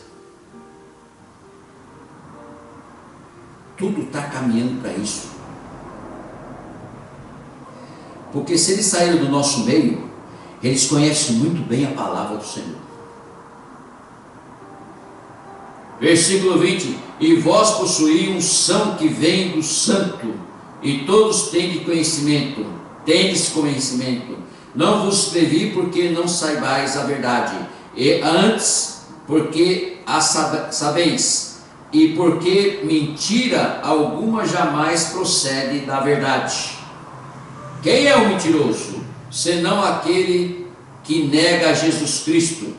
Tudo está caminhando para isso. Porque se eles saíram do nosso meio, eles conhecem muito bem a palavra do Senhor. Versículo 20: e vós possuís unção que vem do Santo, e todos tendes conhecimento. Tendes conhecimento. Não vos escrevi porque não saibais a verdade, e antes porque a sabeis, e porque mentira alguma jamais procede da verdade. Quem é o mentiroso? Senão aquele que nega a Jesus Cristo.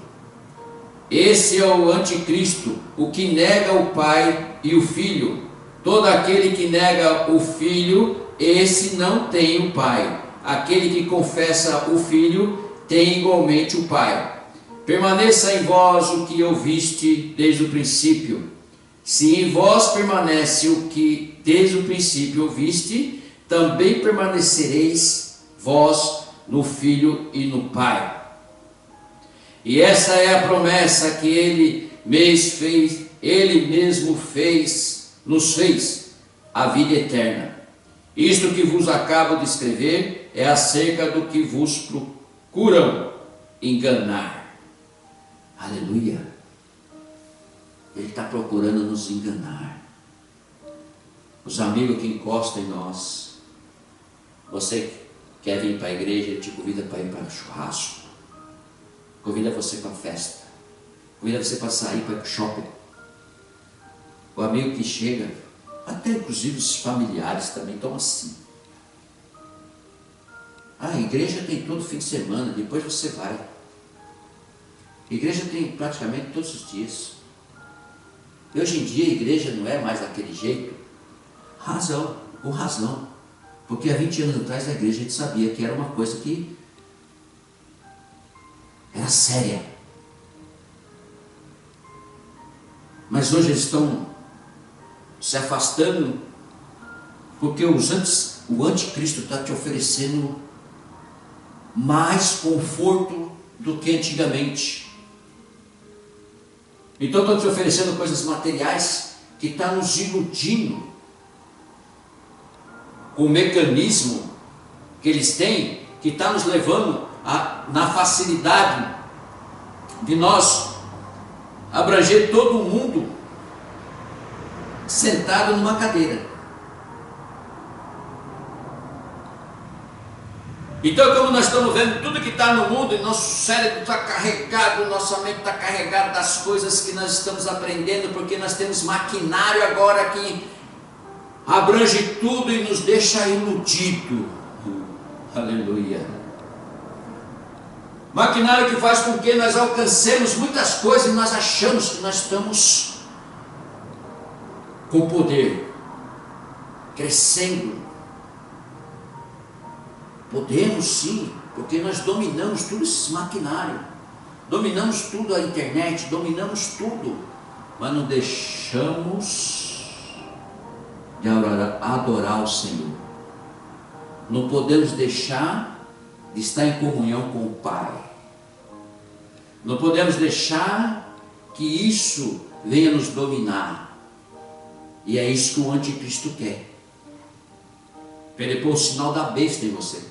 Esse é o anticristo, o que nega o Pai e o Filho. Todo aquele que nega o Filho, esse não tem o Pai. Aquele que confessa o Filho, tem igualmente o Pai. Permaneça em vós o que ouviste desde o princípio. Se em vós permanece o que desde o princípio ouviste, também permanecereis vós no Filho e no Pai. E essa é a promessa que Ele mesmo nos fez, a vida eterna. Isto que vos acabo de escrever é acerca do que vos procuram enganar. Aleluia! Ele está procurando nos enganar. Os amigos que encostam em nós. Você quer vir para a igreja, ele te convida para ir para o churrasco. Convida você para a festa. Convida você para sair, para ir para o shopping. O amigo que chega, até inclusive os familiares também estão assim. A igreja tem todo fim de semana, depois você vai. A igreja tem praticamente todos os dias. E hoje em dia a igreja não é mais daquele jeito. Razão. Porque há 20 anos atrás a igreja a gente sabia que era uma coisa que era séria. Mas hoje eles estão se afastando, porque o anticristo está te oferecendo mais conforto do que antigamente. Então estão te oferecendo coisas materiais que estão nos iludindo. O mecanismo que eles têm, que está nos levando na facilidade de nós abranger todo o mundo sentado numa cadeira. Então, como nós estamos vendo tudo que está no mundo, e nosso cérebro está carregado, nossa mente está carregada das coisas que nós estamos aprendendo, porque nós temos maquinário agora que abrange tudo e nos deixa iludido. Aleluia. Maquinário que faz com que nós alcancemos muitas coisas e nós achamos que nós estamos com poder, crescendo. Podemos sim, porque nós dominamos tudo esse maquinário, dominamos tudo a internet, dominamos tudo, mas não deixamos de adorar o Senhor. Não podemos deixar de estar em comunhão com o Pai. Não podemos deixar que isso venha nos dominar. E é isso que o anticristo quer. Para ele pôr o sinal da besta em você,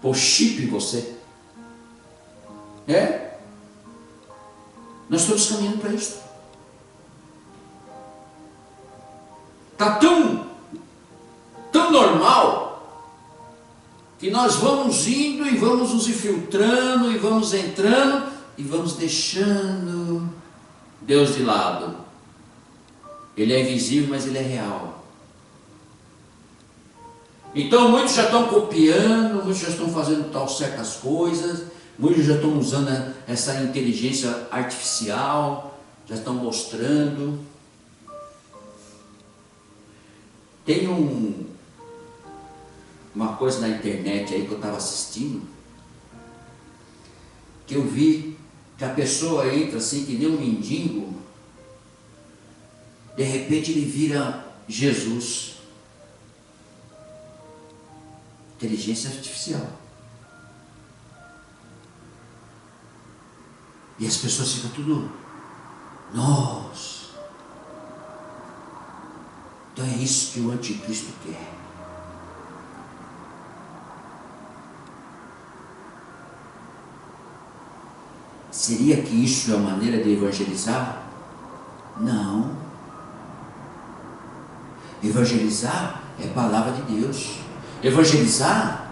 pôr chip em você. Nós estamos caminhando para isso. Está tão normal que nós vamos indo e vamos nos infiltrando e vamos entrando e vamos deixando Deus de lado. Ele é invisível, mas Ele é real. Então muitos já estão copiando, muitos já estão fazendo certas coisas, muitos já estão usando essa inteligência artificial, já estão mostrando. Tem uma coisa na internet aí que eu estava assistindo, que eu vi que a pessoa entra assim que nem um mendigo, de repente ele vira Jesus. Inteligência artificial. E as pessoas ficam tudo, nossa. Então é isso que o anticristo quer. Seria que isso é a maneira de evangelizar? Não. Evangelizar é palavra de Deus. Evangelizar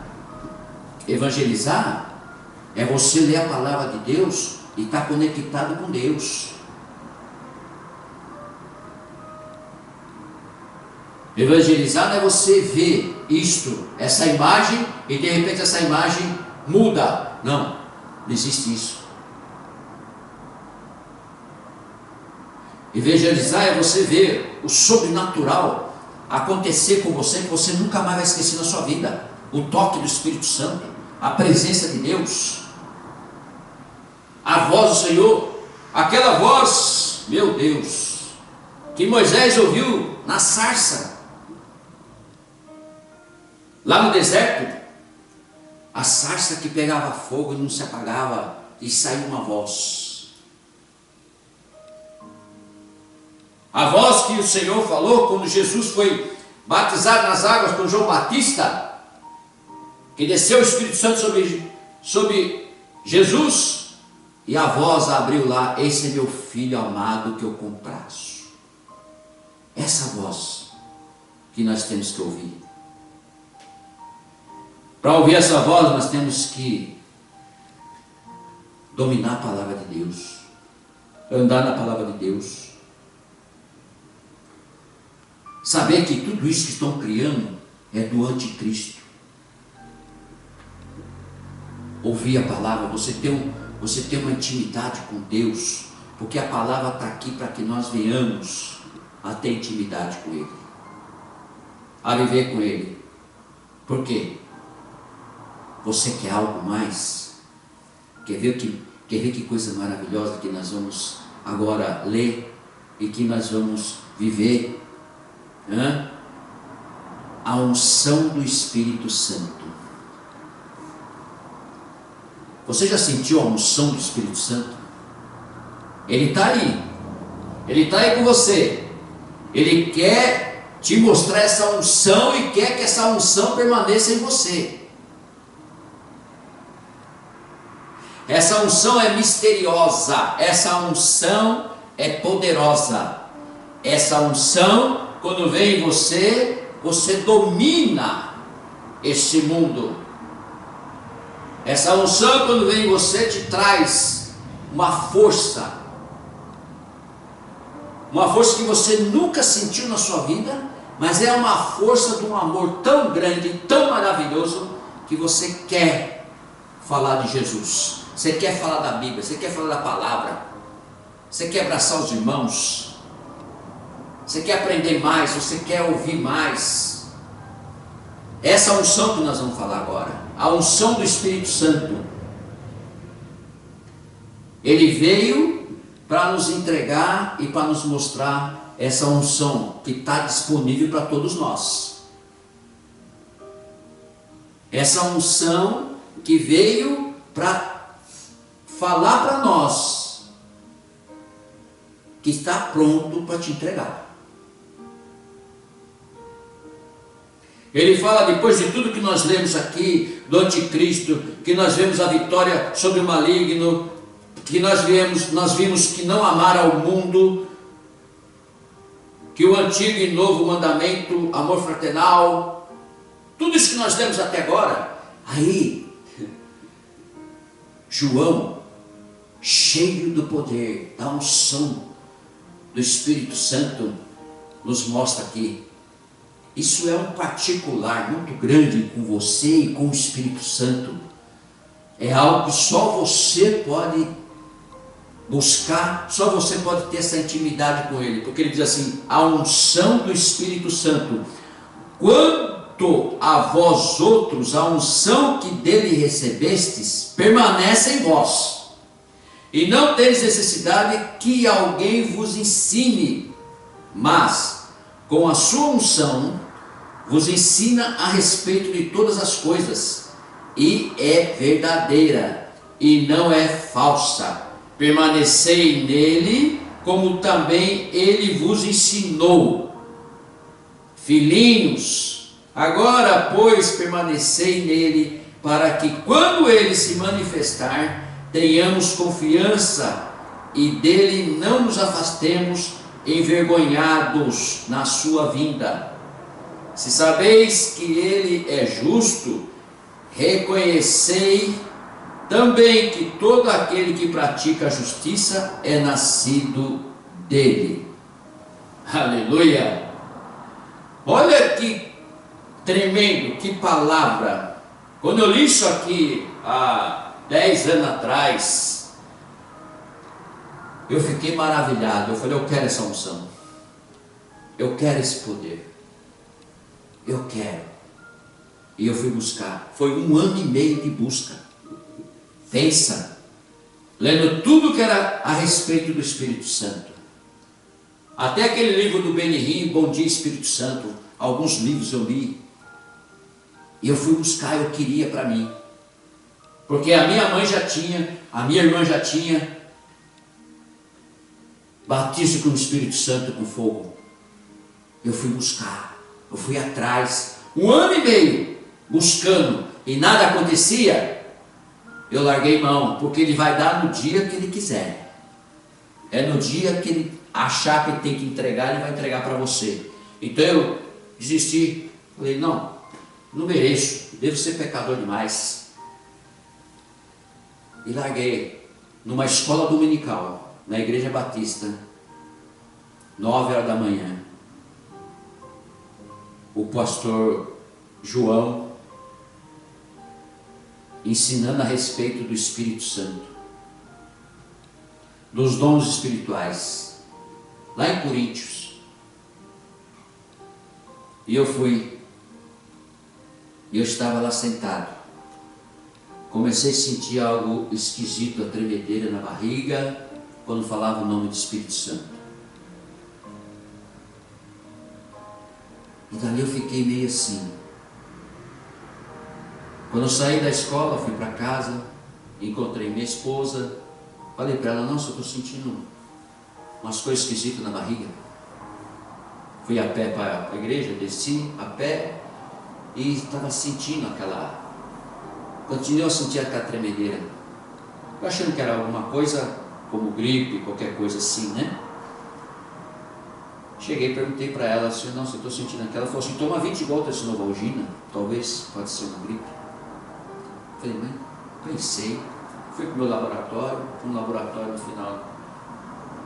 é você ler a palavra de Deus e estar conectado com Deus. Evangelizar não é você ver isto, essa imagem, e de repente essa imagem muda. Não existe isso. Evangelizar é você ver o sobrenatural acontecer com você, que você nunca mais vai esquecer na sua vida. O toque do Espírito Santo, a presença de Deus, a voz do Senhor, aquela voz, meu Deus, que Moisés ouviu na sarça, lá no deserto, a sarça que pegava fogo e não se apagava, e saiu uma voz. A voz que o Senhor falou quando Jesus foi batizado nas águas por João Batista, que desceu o Espírito Santo sobre Jesus, e a voz abriu lá: esse é meu filho amado que eu comprazo. Essa voz que nós temos que ouvir. Para ouvir essa voz, nós temos que dominar a palavra de Deus, andar na palavra de Deus. Saber que tudo isso que estão criando é do anticristo. Ouvir a palavra, você ter uma intimidade com Deus, porque a palavra está aqui para que nós venhamos a ter intimidade com Ele, a viver com Ele. Por quê? Você quer algo mais? Quer ver que coisa maravilhosa que nós vamos agora ler e que nós vamos viver? A unção do Espírito Santo. Você já sentiu a unção do Espírito Santo? Ele está aí. Ele está aí com você. Ele quer te mostrar essa unção e quer que essa unção permaneça em você. Essa unção é misteriosa. Essa unção é poderosa. Essa unção, quando vem em você, você domina este mundo. Essa unção, quando vem em você, te traz uma força que você nunca sentiu na sua vida, mas é uma força de um amor tão grande, tão maravilhoso, que você quer falar de Jesus, você quer falar da Bíblia, você quer falar da palavra, você quer abraçar os irmãos, você quer aprender mais, você quer ouvir mais. Essa unção que nós vamos falar agora, a unção do Espírito Santo, ele veio para nos entregar e para nos mostrar essa unção que está disponível para todos nós. Essa unção que veio para falar para nós que está pronto para te entregar. Ele fala, depois de tudo que nós lemos aqui, do anticristo, que nós vemos a vitória sobre o maligno, que nós vimos que não amar ao mundo, que o antigo e novo mandamento, amor fraternal, tudo isso que nós lemos até agora, aí, João, cheio do poder, da unção do Espírito Santo, nos mostra aqui. Isso é um particular muito grande com você e com o Espírito Santo. É algo que só você pode buscar, só você pode ter essa intimidade com Ele. Porque Ele diz assim, a unção do Espírito Santo. Quanto a vós outros, a unção que dele recebestes, permanece em vós. E não tereis necessidade que alguém vos ensine, mas com a sua unção vos ensina a respeito de todas as coisas, e é verdadeira, e não é falsa. permanecei nele, como também ele vos ensinou. Filhinhos, agora, pois, permanecei nele, para que, quando ele se manifestar, tenhamos confiança e dele não nos afastemos envergonhados na sua vinda. Se sabeis que ele é justo, reconhecei também que todo aquele que pratica a justiça é nascido dele. Aleluia! Olha que tremendo, que palavra. Quando eu li isso aqui há 10 anos atrás, eu fiquei maravilhado. Eu falei, eu quero essa unção, eu quero esse poder, eu quero. E eu fui buscar. Foi 1 ano e meio de busca. Pensa, lendo tudo que era a respeito do Espírito Santo. Até aquele livro do Benihim, Bom Dia Espírito Santo, alguns livros eu li. E eu fui buscar, eu queria para mim. Porque a minha mãe já tinha, a minha irmã já tinha batismo com o Espírito Santo, com fogo. Eu fui buscar, eu fui atrás, 1 ano e meio buscando, e nada acontecia. Eu larguei mão, porque ele vai dar no dia que ele quiser. É no dia que ele achar que tem que entregar, ele vai entregar para você. Então eu desisti. Falei, não mereço, devo ser pecador demais. E larguei numa escola dominical, na Igreja Batista, 9 horas da manhã. O pastor João ensinando a respeito do Espírito Santo, dos dons espirituais, lá em Coríntios. E eu fui, e eu estava lá sentado. Comecei a sentir algo esquisito, a tremedeira na barriga, quando falava o nome do Espírito Santo. E dali eu fiquei meio assim. Quando eu saí da escola, fui para casa, encontrei minha esposa, falei para ela, nossa, eu estou sentindo umas coisas esquisitas na barriga. Fui a pé para a igreja, desci a pé e estava sentindo aquela... Continuei a sentir aquela tremedeira. Eu achando que era alguma coisa como gripe, qualquer coisa assim, né? Cheguei e perguntei para ela assim, nossa, eu estou sentindo aquela. Ela falou assim, toma 20 gotas de Novalgina, talvez pode ser uma gripe. Falei, mãe, pensei, fui para o meu laboratório, um laboratório no final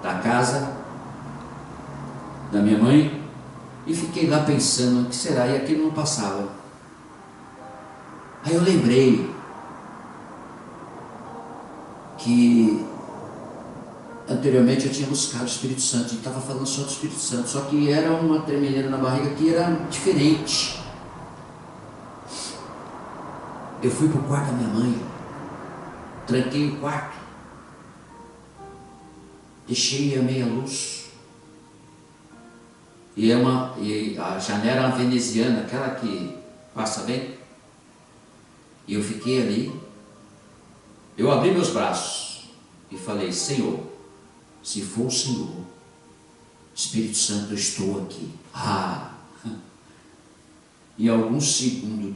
da casa da minha mãe, e fiquei lá pensando, o que será? E aquilo não passava. Aí eu lembrei que anteriormente eu tinha buscado o Espírito Santo, e estava falando só do Espírito Santo, só que era uma tremedeira na barriga que era diferente. Eu fui para o quarto da minha mãe, tranquei o quarto, deixei a meia luz, e a janela era uma veneziana, aquela que passa bem, e eu fiquei ali. Eu abri meus braços e falei, Senhor, se for o Senhor, Espírito Santo, eu estou aqui. Em alguns segundos,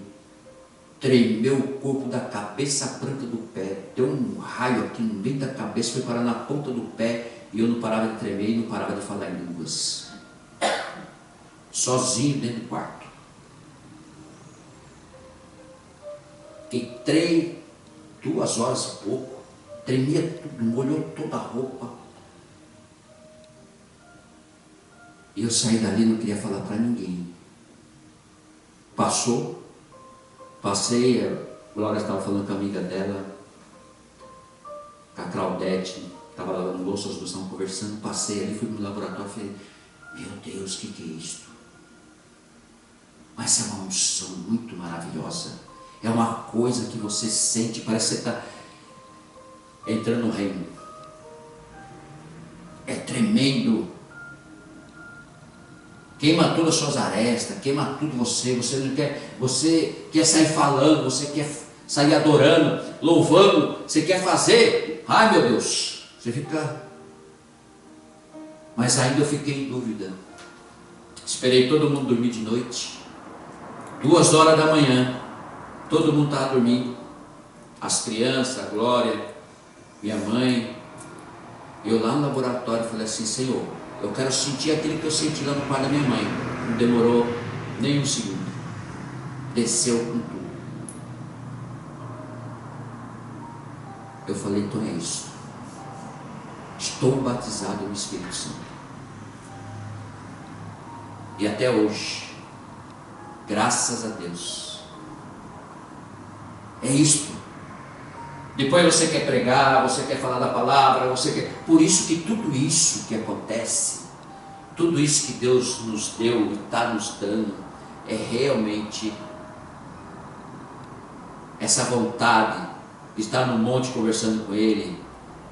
tremeu o corpo da cabeça à planta do pé, deu um raio aqui no meio da cabeça, foi parar na ponta do pé, e eu não parava de tremer e não parava de falar em línguas, sozinho dentro do quarto. Fiquei 2 horas e pouco, tremia tudo, molhou toda a roupa, e eu saí dali, não queria falar para ninguém. Passei, a Glória estava falando com a amiga dela, com a Claudete, estava lavando louça, as duas estavam conversando. Passei ali, fui no laboratório e falei, meu Deus, o que é isto? Mas é uma unção muito maravilhosa, é uma coisa que você sente, parece que você está entrando no reino, é tremendo. Queima todas as suas arestas, queima tudo você não quer, você quer sair falando, você quer sair adorando, louvando, você quer fazer, ai meu Deus, Você fica... Mas ainda eu fiquei em dúvida. Esperei todo mundo dormir de noite. 2 horas da manhã, todo mundo estava dormindo. As crianças, a Glória, minha mãe. Eu lá no laboratório falei assim: Senhor, eu quero sentir aquilo que eu senti lá no quarto da minha mãe. Não demorou nem um segundo. Desceu com tudo. Eu falei: então é isso. Estou batizado no Espírito Santo. E até hoje, graças a Deus, é isto. Depois você quer pregar, você quer falar da palavra, você quer... Por isso que tudo isso que acontece, tudo isso que Deus nos deu e está nos dando, é realmente essa vontade de estar no monte conversando com Ele,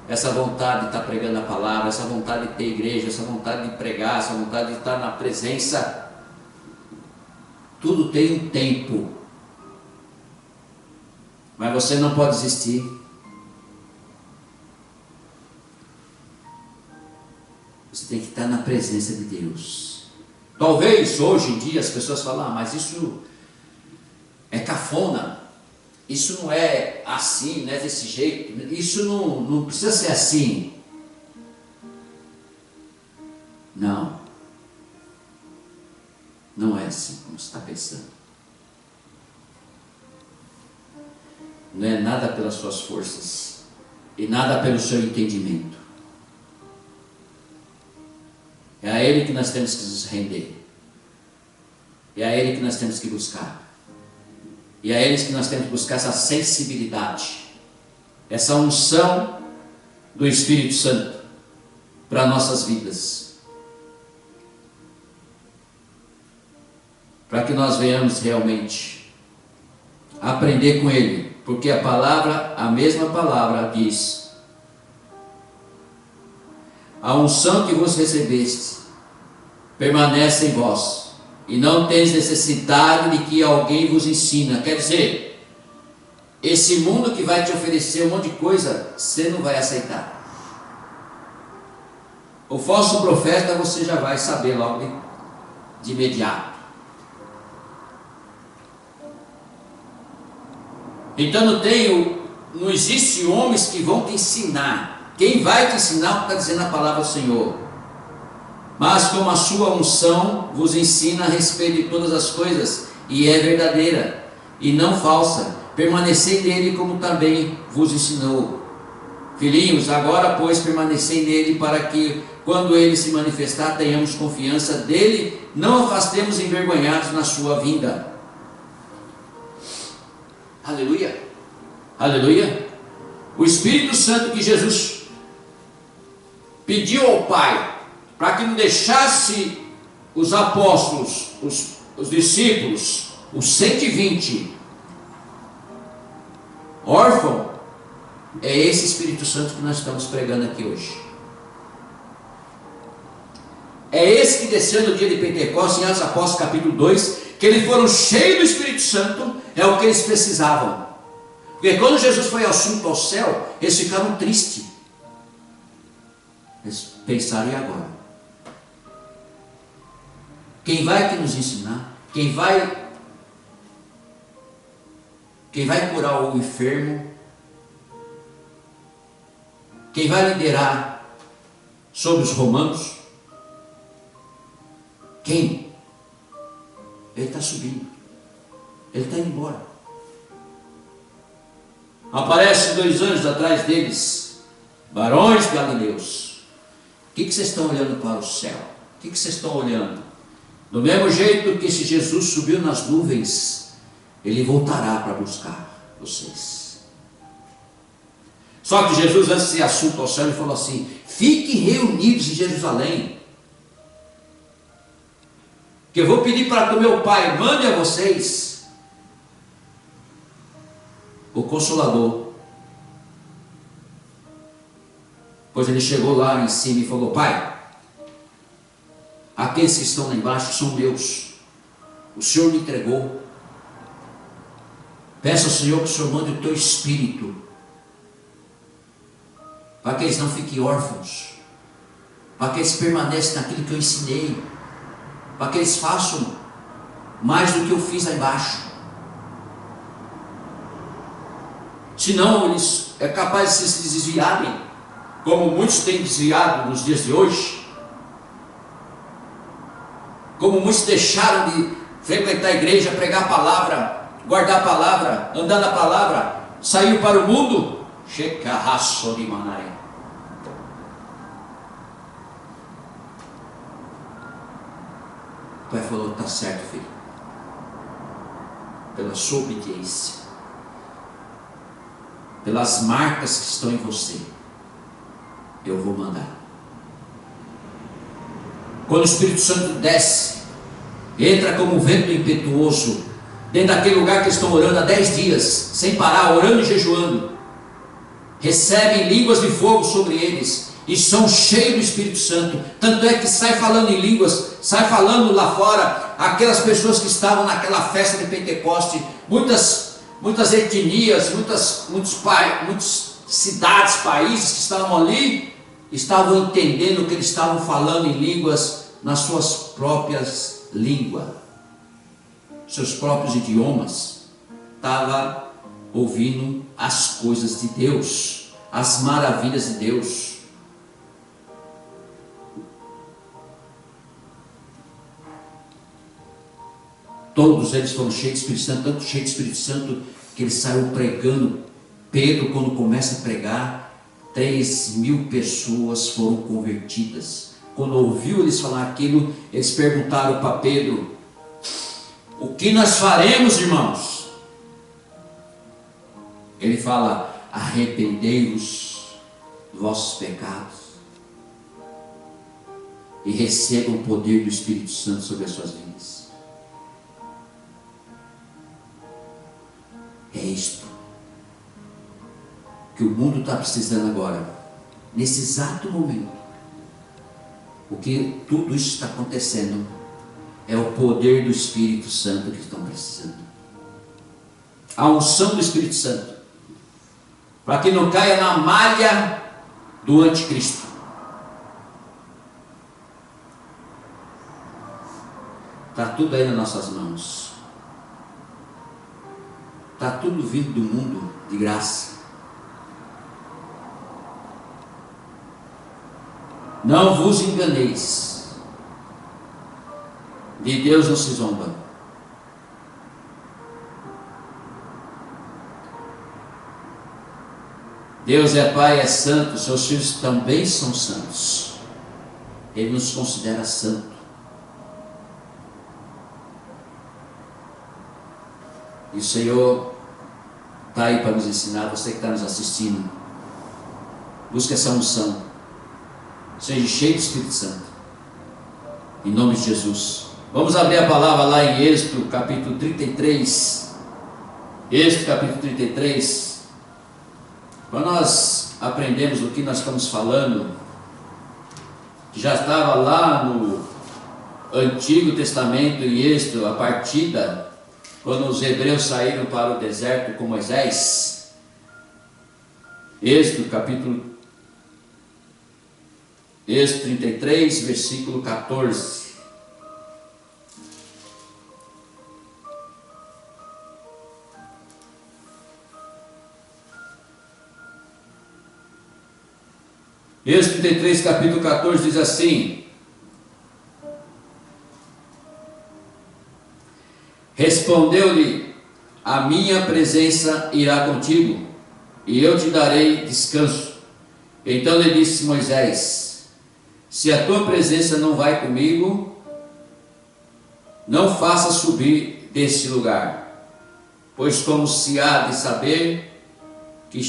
essa vontade de estar pregando a palavra, essa vontade de ter igreja, essa vontade de pregar, essa vontade de estar na presença. Tudo tem um tempo. Mas você não pode desistir. Você tem que estar na presença de Deus. Talvez hoje em dia as pessoas falam: mas isso é cafona. Isso não é assim, não é desse jeito. Isso não precisa ser assim. Não. Não é assim como você está pensando. Não é nada pelas suas forças e nada pelo seu entendimento. É a Ele que nós temos que nos render. É a Ele que nós temos que buscar. E é a Ele que nós temos que buscar essa sensibilidade, essa unção do Espírito Santo para nossas vidas, para que nós venhamos realmente aprender com Ele. Porque a palavra, a mesma palavra diz: a unção que vos recebeste permanece em vós, e não tens necessidade de que alguém vos ensina. Quer dizer, esse mundo que vai te oferecer um monte de coisa, você não vai aceitar. O falso profeta você já vai saber logo de imediato. Então não existe homens que vão te ensinar. Quem vai te ensinar está dizendo a palavra do Senhor. Mas como a sua unção vos ensina a respeito de todas as coisas, e é verdadeira e não falsa, permanecei nele como também vos ensinou. Filhinhos, agora pois permanecei nele, para que quando ele se manifestar tenhamos confiança dele, não afastemos envergonhados na sua vinda. Aleluia, aleluia. O Espírito Santo que Jesus pediu ao Pai para que não deixasse os apóstolos, os discípulos, os 120 órfãos, é esse Espírito Santo que nós estamos pregando aqui hoje. É esse que desceu no dia de Pentecostes, em Atos Apóstolos capítulo 2, que eles foram cheios do Espírito Santo, é o que eles precisavam. Porque quando Jesus foi assunto ao céu, eles ficaram tristes. Eles pensaram: e agora? Quem vai aqui nos ensinar? Quem vai curar o enfermo? Quem vai liderar sobre os romanos? Quem? Ele está subindo. Ele está indo embora. Aparece 2 anjos atrás deles, varões galileus. O que vocês estão olhando para o céu? O que vocês estão olhando? Do mesmo jeito que esse Jesus subiu nas nuvens, ele voltará para buscar vocês. Só que Jesus, antes de ser assunto ao céu, ele falou assim: fiquem reunidos em Jerusalém, que eu vou pedir para que o meu Pai mande a vocês o Consolador. Pois ele chegou lá em cima e falou: Pai, aqueles que estão lá embaixo são meus, o Senhor me entregou. Peça ao Senhor que o Senhor mande o teu Espírito para que eles não fiquem órfãos, para que eles permaneçam naquilo que eu ensinei, para que eles façam mais do que eu fiz lá embaixo. Senão eles é capaz de se desviarem, como muitos têm desviado nos dias de hoje, como muitos deixaram de frequentar a igreja, pregar a palavra, guardar a palavra, andar na palavra, saiu para o mundo. Checarraço de Manaia. O pai falou: está certo, filho, pela sua obediência, pelas marcas que estão em você, eu vou mandar. Quando o Espírito Santo desce, entra como um vento impetuoso dentro daquele lugar que estão orando há 10 dias, sem parar, orando e jejuando, recebem línguas de fogo sobre eles e são cheios do Espírito Santo. Tanto é que sai falando em línguas, sai falando lá fora. Aquelas pessoas que estavam naquela festa de Pentecoste, muitas etnias, muitas cidades, países que estavam ali, estavam entendendo que eles estavam falando em línguas, nas suas próprias línguas, seus próprios idiomas. Estava ouvindo as coisas de Deus, as maravilhas de Deus. Todos eles foram cheios de Espírito Santo, tanto cheio de Espírito Santo que ele saiu pregando. Pedro, quando começa a pregar, 3.000 pessoas foram convertidas. Quando ouviu eles falar aquilo, eles perguntaram para Pedro: o que nós faremos, irmãos? Ele fala: arrependei-vos dos vossos pecados e recebam o poder do Espírito Santo sobre as suas vidas. É isto que o mundo está precisando agora, nesse exato momento. O que tudo isso está acontecendo é o poder do Espírito Santo que estão precisando. A unção do Espírito Santo, para que não caia na malha do anticristo. Está tudo aí nas nossas mãos. Está tudo vindo do mundo de graça. Não vos enganeis, de Deus não se zomba. Deus é Pai, é santo, seus filhos também são santos. Ele nos considera santo. E o Senhor está aí para nos ensinar. Você que está nos assistindo, busque essa unção. Seja cheio do Espírito Santo, em nome de Jesus. Vamos abrir a palavra lá em Êxodo capítulo 33. Êxodo capítulo 33. Para nós aprendermos o que nós estamos falando, que já estava lá no Antigo Testamento, em Êxodo, a partida, quando os hebreus saíram para o deserto com Moisés. Êxodo 33, versículo 14. Êxodo 33, capítulo 14 diz assim: respondeu-lhe: a minha presença irá contigo, e eu te darei descanso. Então lhe disse Moisés: se a tua presença não vai comigo, não faça subir deste lugar, pois como se há de saber que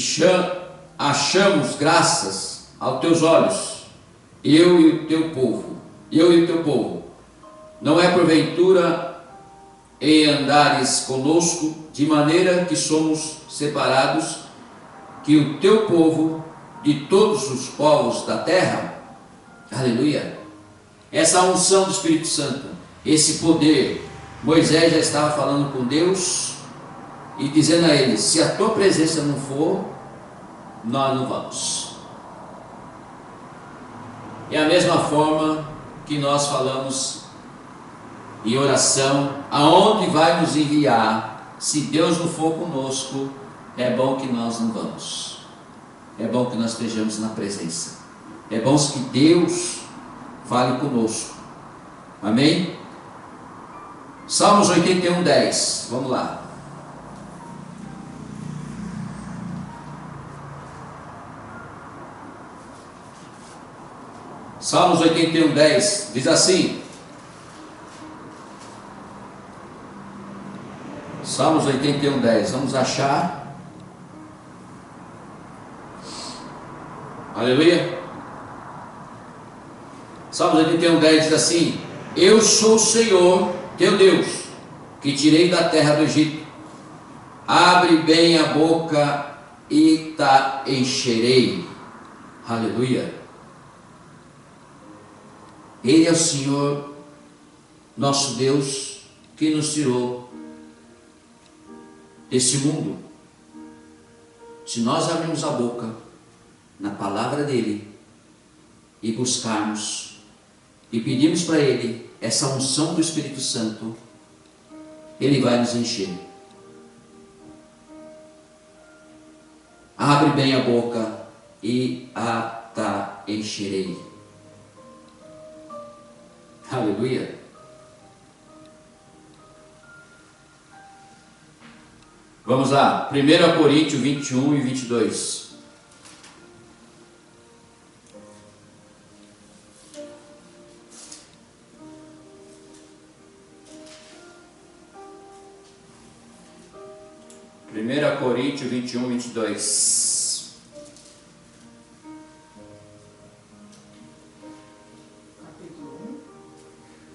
achamos graças aos teus olhos, eu e o teu povo, não é porventura em andares conosco, de maneira que somos separados, que o teu povo de todos os povos da terra. Aleluia. Essa unção do Espírito Santo, esse poder, Moisés já estava falando com Deus e dizendo a ele: se a tua presença não for, nós não vamos. É a mesma forma que nós falamos em oração, aonde vai nos enviar, se Deus não for conosco, é bom que nós não vamos. É bom que nós estejamos na presença. É bom que Deus fale conosco. Amém? Salmos 81, 10. Vamos lá. Salmos 81, 10 diz assim. Salmos 81, 10. Vamos achar. Aleluia. Salmos 81, 10 diz assim: Eu sou o Senhor, teu Deus, que tirei da terra do Egito. Abre bem a boca e te encherei. Aleluia. Ele é o Senhor, nosso Deus, que nos tirou desse mundo. Se nós abrirmos a boca na palavra dele e buscarmos e pedirmos para ele essa unção do Espírito Santo, ele vai nos encher. Abre bem a boca e a te encherei. Aleluia. Vamos lá, 1 Coríntios 21 e 22. Primeira Coríntios 21, 22.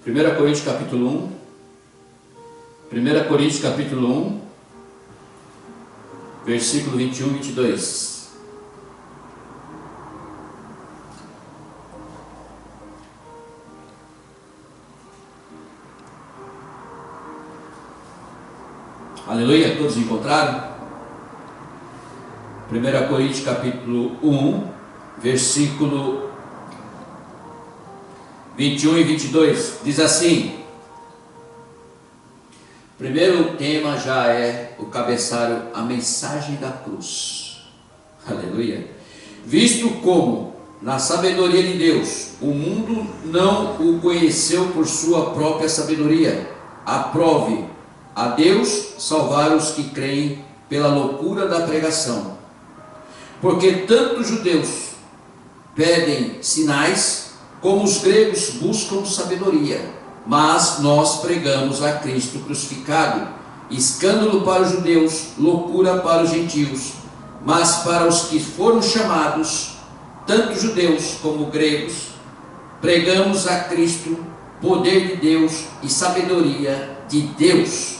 1 Coríntios capítulo 1. 1 Coríntios capítulo 1, versículo 21 e 22. Aleluia, todos encontraram? 1 Coríntios capítulo 1, versículo 21 e 22, diz assim. Primeiro tema já é o cabeçalho, a mensagem da cruz. Aleluia. Visto como, na sabedoria de Deus, o mundo não o conheceu por sua própria sabedoria, aprove a Deus salvar os que creem pela loucura da pregação. Porque tanto os judeus pedem sinais, como os gregos buscam sabedoria. Mas nós pregamos a Cristo crucificado, escândalo para os judeus, loucura para os gentios. Mas para os que foram chamados, tanto judeus como gregos, pregamos a Cristo, poder de Deus e sabedoria de Deus.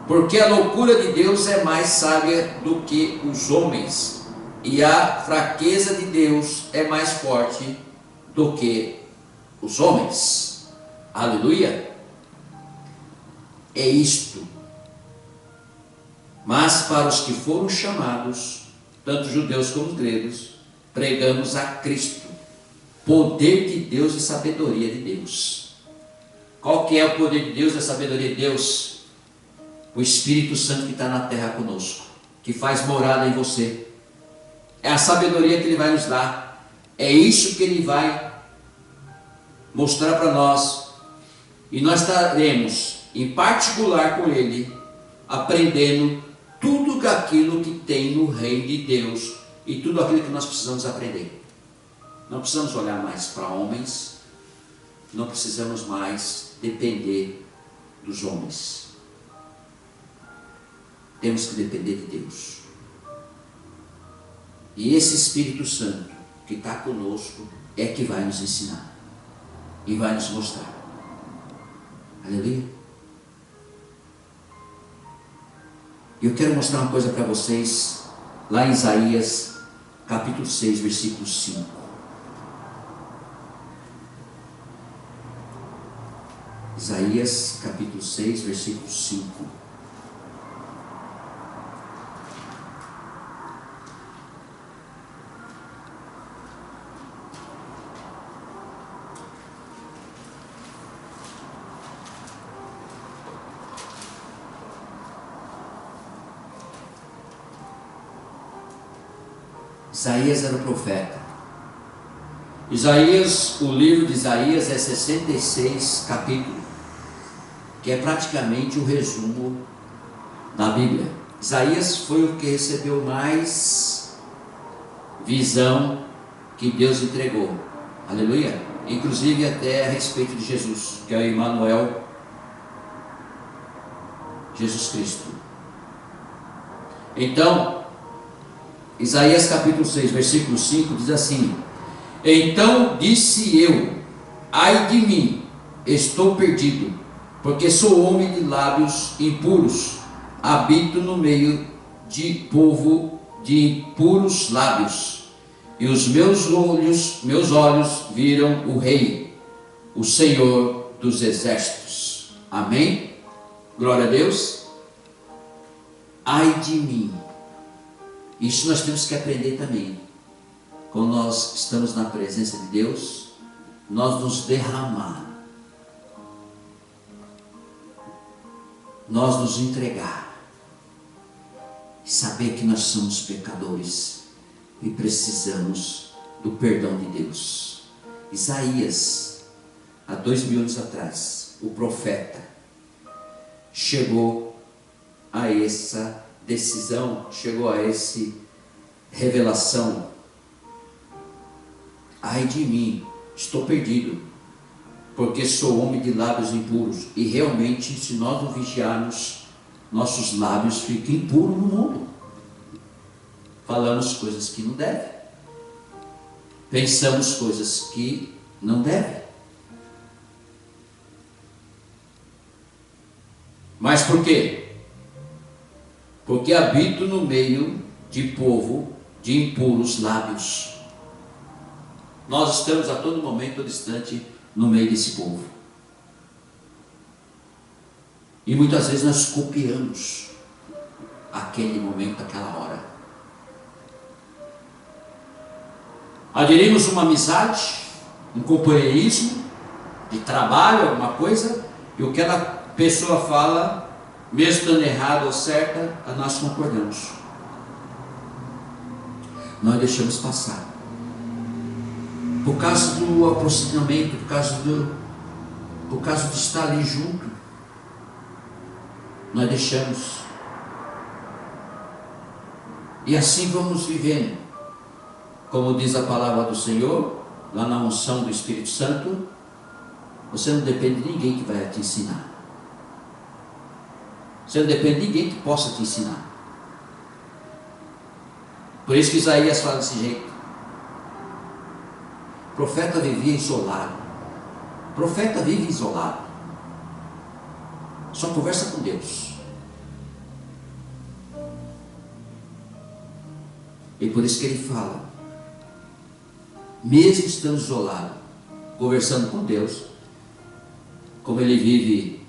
Porque a loucura de Deus é mais sábia do que os homens, e a fraqueza de Deus é mais forte do que os homens. Aleluia. É isto. Mas para os que foram chamados, tanto judeus como gregos, pregamos a Cristo, poder de Deus e sabedoria de Deus. Qual que é o poder de Deus e a sabedoria de Deus? O Espírito Santo que está na terra conosco, que faz morada em você. É a sabedoria que Ele vai nos dar. É isso que Ele vai mostrar para nós. E nós estaremos em particular com Ele, aprendendo tudo aquilo que tem no reino de Deus e tudo aquilo que nós precisamos aprender. Não precisamos olhar mais para homens, não precisamos mais depender dos homens. Temos que depender de Deus. E esse Espírito Santo que está conosco é que vai nos ensinar e vai nos mostrar. Aleluia. Eu quero mostrar uma coisa para vocês, lá em Isaías, capítulo 6, versículo 5. Isaías, capítulo 6, versículo 5. Isaías era o profeta. Isaías, o livro de Isaías é 66 capítulos, que é praticamente o resumo da Bíblia. Isaías foi o que recebeu mais visão que Deus entregou. Aleluia. Inclusive até a respeito de Jesus, que é o Emmanuel, Jesus Cristo. Então, Isaías capítulo 6, versículo 5 diz assim: então disse eu, ai de mim, estou perdido, porque sou homem de lábios impuros, habito no meio de povo de impuros lábios, e os meus olhos viram o Rei, o Senhor dos exércitos. Amém? Glória a Deus. Ai de mim. Isso nós temos que aprender também. Quando nós estamos na presença de Deus, nós nos derramar, nós nos entregar, e saber que nós somos pecadores e precisamos do perdão de Deus. Isaías, há 2000 anos atrás, o profeta, chegou a essa decisão, chegou a essa revelação: ai de mim, estou perdido, porque sou homem de lábios impuros. E realmente, se nós não vigiarmos, nossos lábios ficam impuros no mundo. Falamos coisas que não devem, pensamos coisas que não devem. Mas por quê? Porque habito no meio de povo de impuros lábios. Nós estamos a todo momento distante no meio desse povo. E muitas vezes nós copiamos aquele momento, aquela hora. Aderimos uma amizade, um companheirismo de trabalho, alguma coisa, e o que aquela pessoa fala, mesmo estando errado ou certa, nós concordamos. Nós deixamos passar. Por causa do aproximamento, por causa de estar ali junto, nós deixamos. E assim vamos vivendo. Como diz a palavra do Senhor, lá na unção do Espírito Santo, você não depende de ninguém que vai te ensinar. Você não depende de ninguém que possa te ensinar. Por isso que Isaías fala desse jeito. O profeta vivia isolado. O profeta vive isolado. Só conversa com Deus. E por isso que ele fala, mesmo estando isolado, conversando com Deus, como ele vive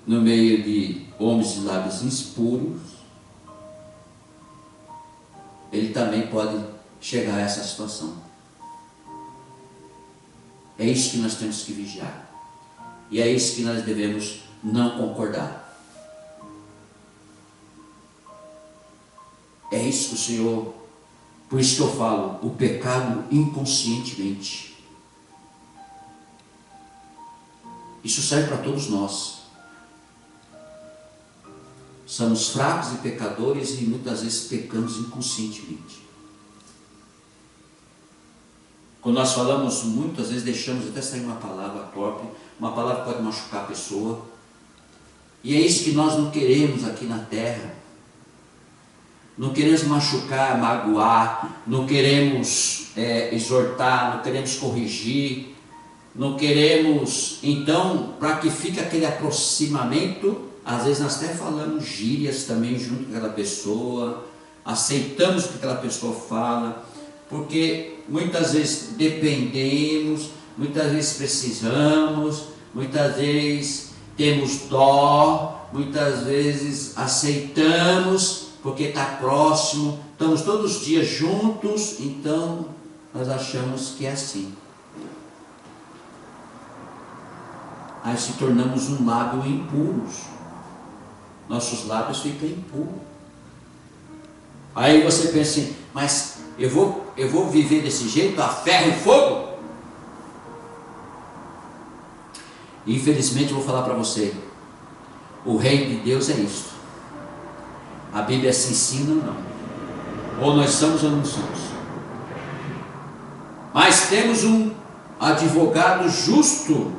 no meio de homens de lábios impuros, ele também pode chegar a essa situação. É isso que nós temos que vigiar. E é isso que nós devemos não concordar. É isso que o Senhor, por isso que eu falo, o pecado inconscientemente. Isso serve para todos nós. Somos fracos e pecadores e muitas vezes pecamos inconscientemente. Quando nós falamos, muitas vezes deixamos até sair uma palavra torpe, uma palavra que pode machucar a pessoa. E é isso que nós não queremos aqui na terra. Não queremos machucar, magoar, não queremos exortar, não queremos corrigir, não queremos, então, para que fique aquele aproximamento, às vezes nós até falamos gírias também junto com aquela pessoa, aceitamos o que aquela pessoa fala, porque muitas vezes dependemos, muitas vezes precisamos, muitas vezes temos dó, muitas vezes aceitamos, porque está próximo, estamos todos os dias juntos, então nós achamos que é assim. Aí se tornamos um lábio impuros, nossos lábios ficam impuros. Aí você pensa assim, mas eu vou viver desse jeito, a ferro e fogo? E infelizmente eu vou falar para você, o reino de Deus é isto. A Bíblia se ensina ou não. Ou nós somos ou não somos. Mas temos um advogado justo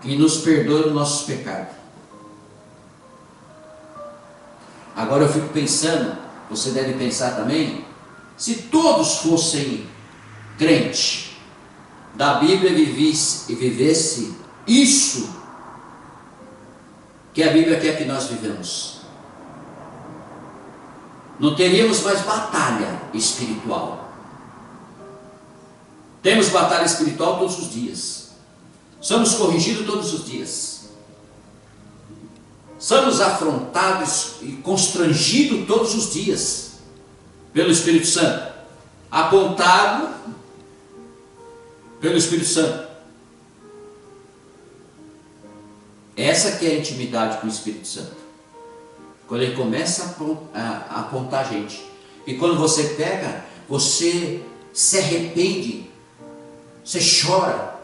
que nos perdoa os nossos pecados. Agora eu fico pensando, você deve pensar também, se todos fossem crentes da Bíblia e vivesse isso que a Bíblia quer que nós vivemos, não teríamos mais batalha espiritual. Temos batalha espiritual todos os dias. Somos corrigidos todos os dias. Somos afrontados e constrangidos todos os dias pelo Espírito Santo. Apontado pelo Espírito Santo. Essa que é a intimidade com o Espírito Santo. Quando ele começa a apontar a gente. E quando você pega, você se arrepende. Você chora.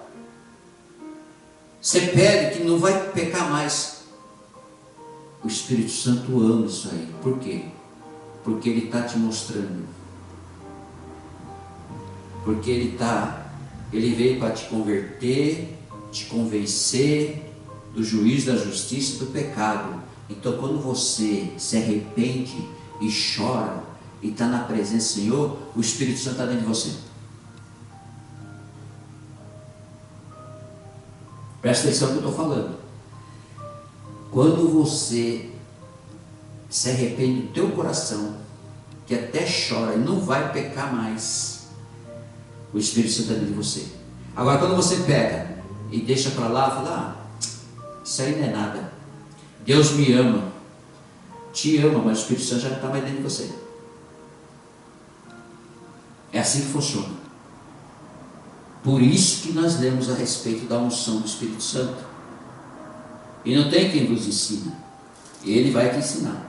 Você pede que não vai pecar mais. O Espírito Santo ama isso aí. Por quê? Porque ele está te mostrando. Porque ele veio para te converter, te convencer do juízo, da justiça e do pecado. Então quando você se arrepende e chora e está na presença do Senhor, o Espírito Santo está dentro de você. Presta atenção no que eu estou falando. Quando você se arrepende do teu coração, que até chora e não vai pecar mais, o Espírito Santo está dentro de você. Agora quando você pega e deixa para lá, fala, isso aí não é nada, Deus me ama, te ama, mas o Espírito Santo já não está mais dentro de você. É assim que funciona. Por isso que nós lemos a respeito da unção do Espírito Santo. E não tem quem nos ensina. Ele vai te ensinar.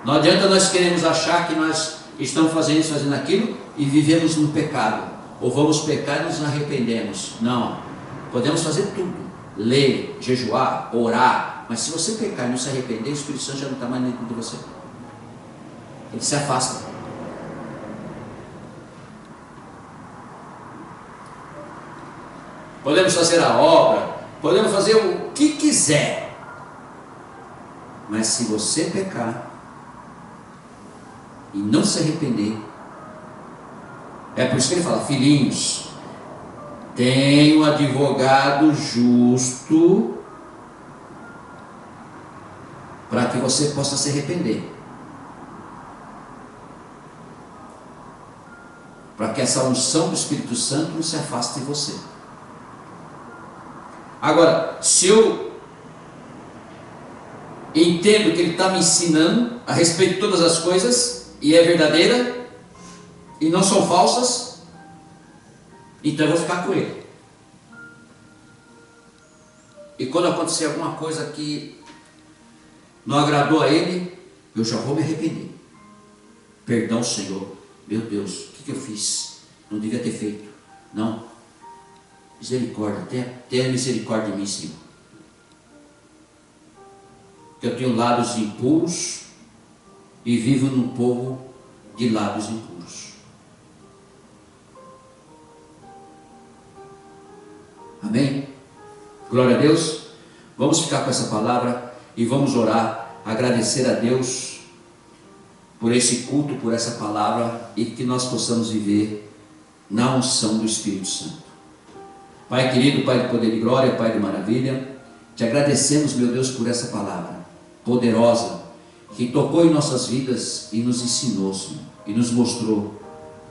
Não adianta nós queremos achar que nós estamos fazendo isso, fazendo aquilo e vivemos no pecado. Ou vamos pecar e nos arrependemos. Não. Podemos fazer tudo. Ler, jejuar, orar. Mas se você pecar e não se arrepender, o Espírito Santo já não está mais dentro de você. Ele se afasta. Podemos fazer a obra, podemos fazer o que quiser, mas se você pecar e não se arrepender, é por isso que ele fala, filhinhos, tem um advogado justo para que você possa se arrepender, para que essa unção do Espírito Santo não se afaste de você. Agora, se eu entendo que ele está me ensinando a respeito de todas as coisas, e é verdadeira, e não são falsas, então eu vou ficar com ele. E quando acontecer alguma coisa que não agradou a ele, eu já vou me arrepender. Perdão, Senhor, meu Deus, o que eu fiz? Não devia ter feito. Não. Misericórdia, tenha misericórdia de mim, Senhor. Que eu tenho lábios impuros e vivo num povo de lábios impuros. Amém? Glória a Deus. Vamos ficar com essa palavra e vamos orar, agradecer a Deus por esse culto, por essa palavra, e que nós possamos viver na unção do Espírito Santo. Pai querido, Pai de poder e glória, Pai de maravilha, te agradecemos, meu Deus, por essa palavra poderosa, que tocou em nossas vidas e nos ensinou, Senhor, e nos mostrou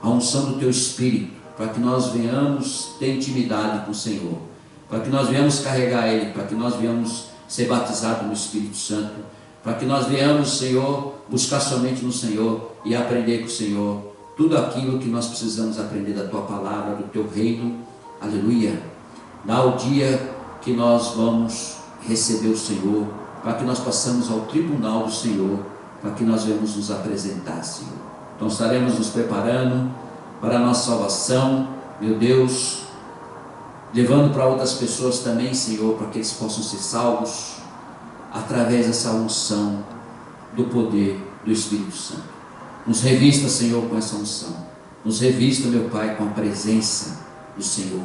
a unção do Teu Espírito, para que nós venhamos ter intimidade com o Senhor, para que nós venhamos carregar Ele, para que nós venhamos ser batizados no Espírito Santo, para que nós venhamos, Senhor, buscar somente no Senhor e aprender com o Senhor tudo aquilo que nós precisamos aprender da Tua palavra, do Teu reino. Aleluia. Dá o dia que nós vamos receber o Senhor, para que nós passamos ao tribunal do Senhor, para que nós venhamos nos apresentar, Senhor. Então estaremos nos preparando para a nossa salvação, meu Deus, levando para outras pessoas também, Senhor, para que eles possam ser salvos através dessa unção do poder do Espírito Santo. Nos revista, Senhor, com essa unção. Nos revista, meu Pai, com a presença do Senhor.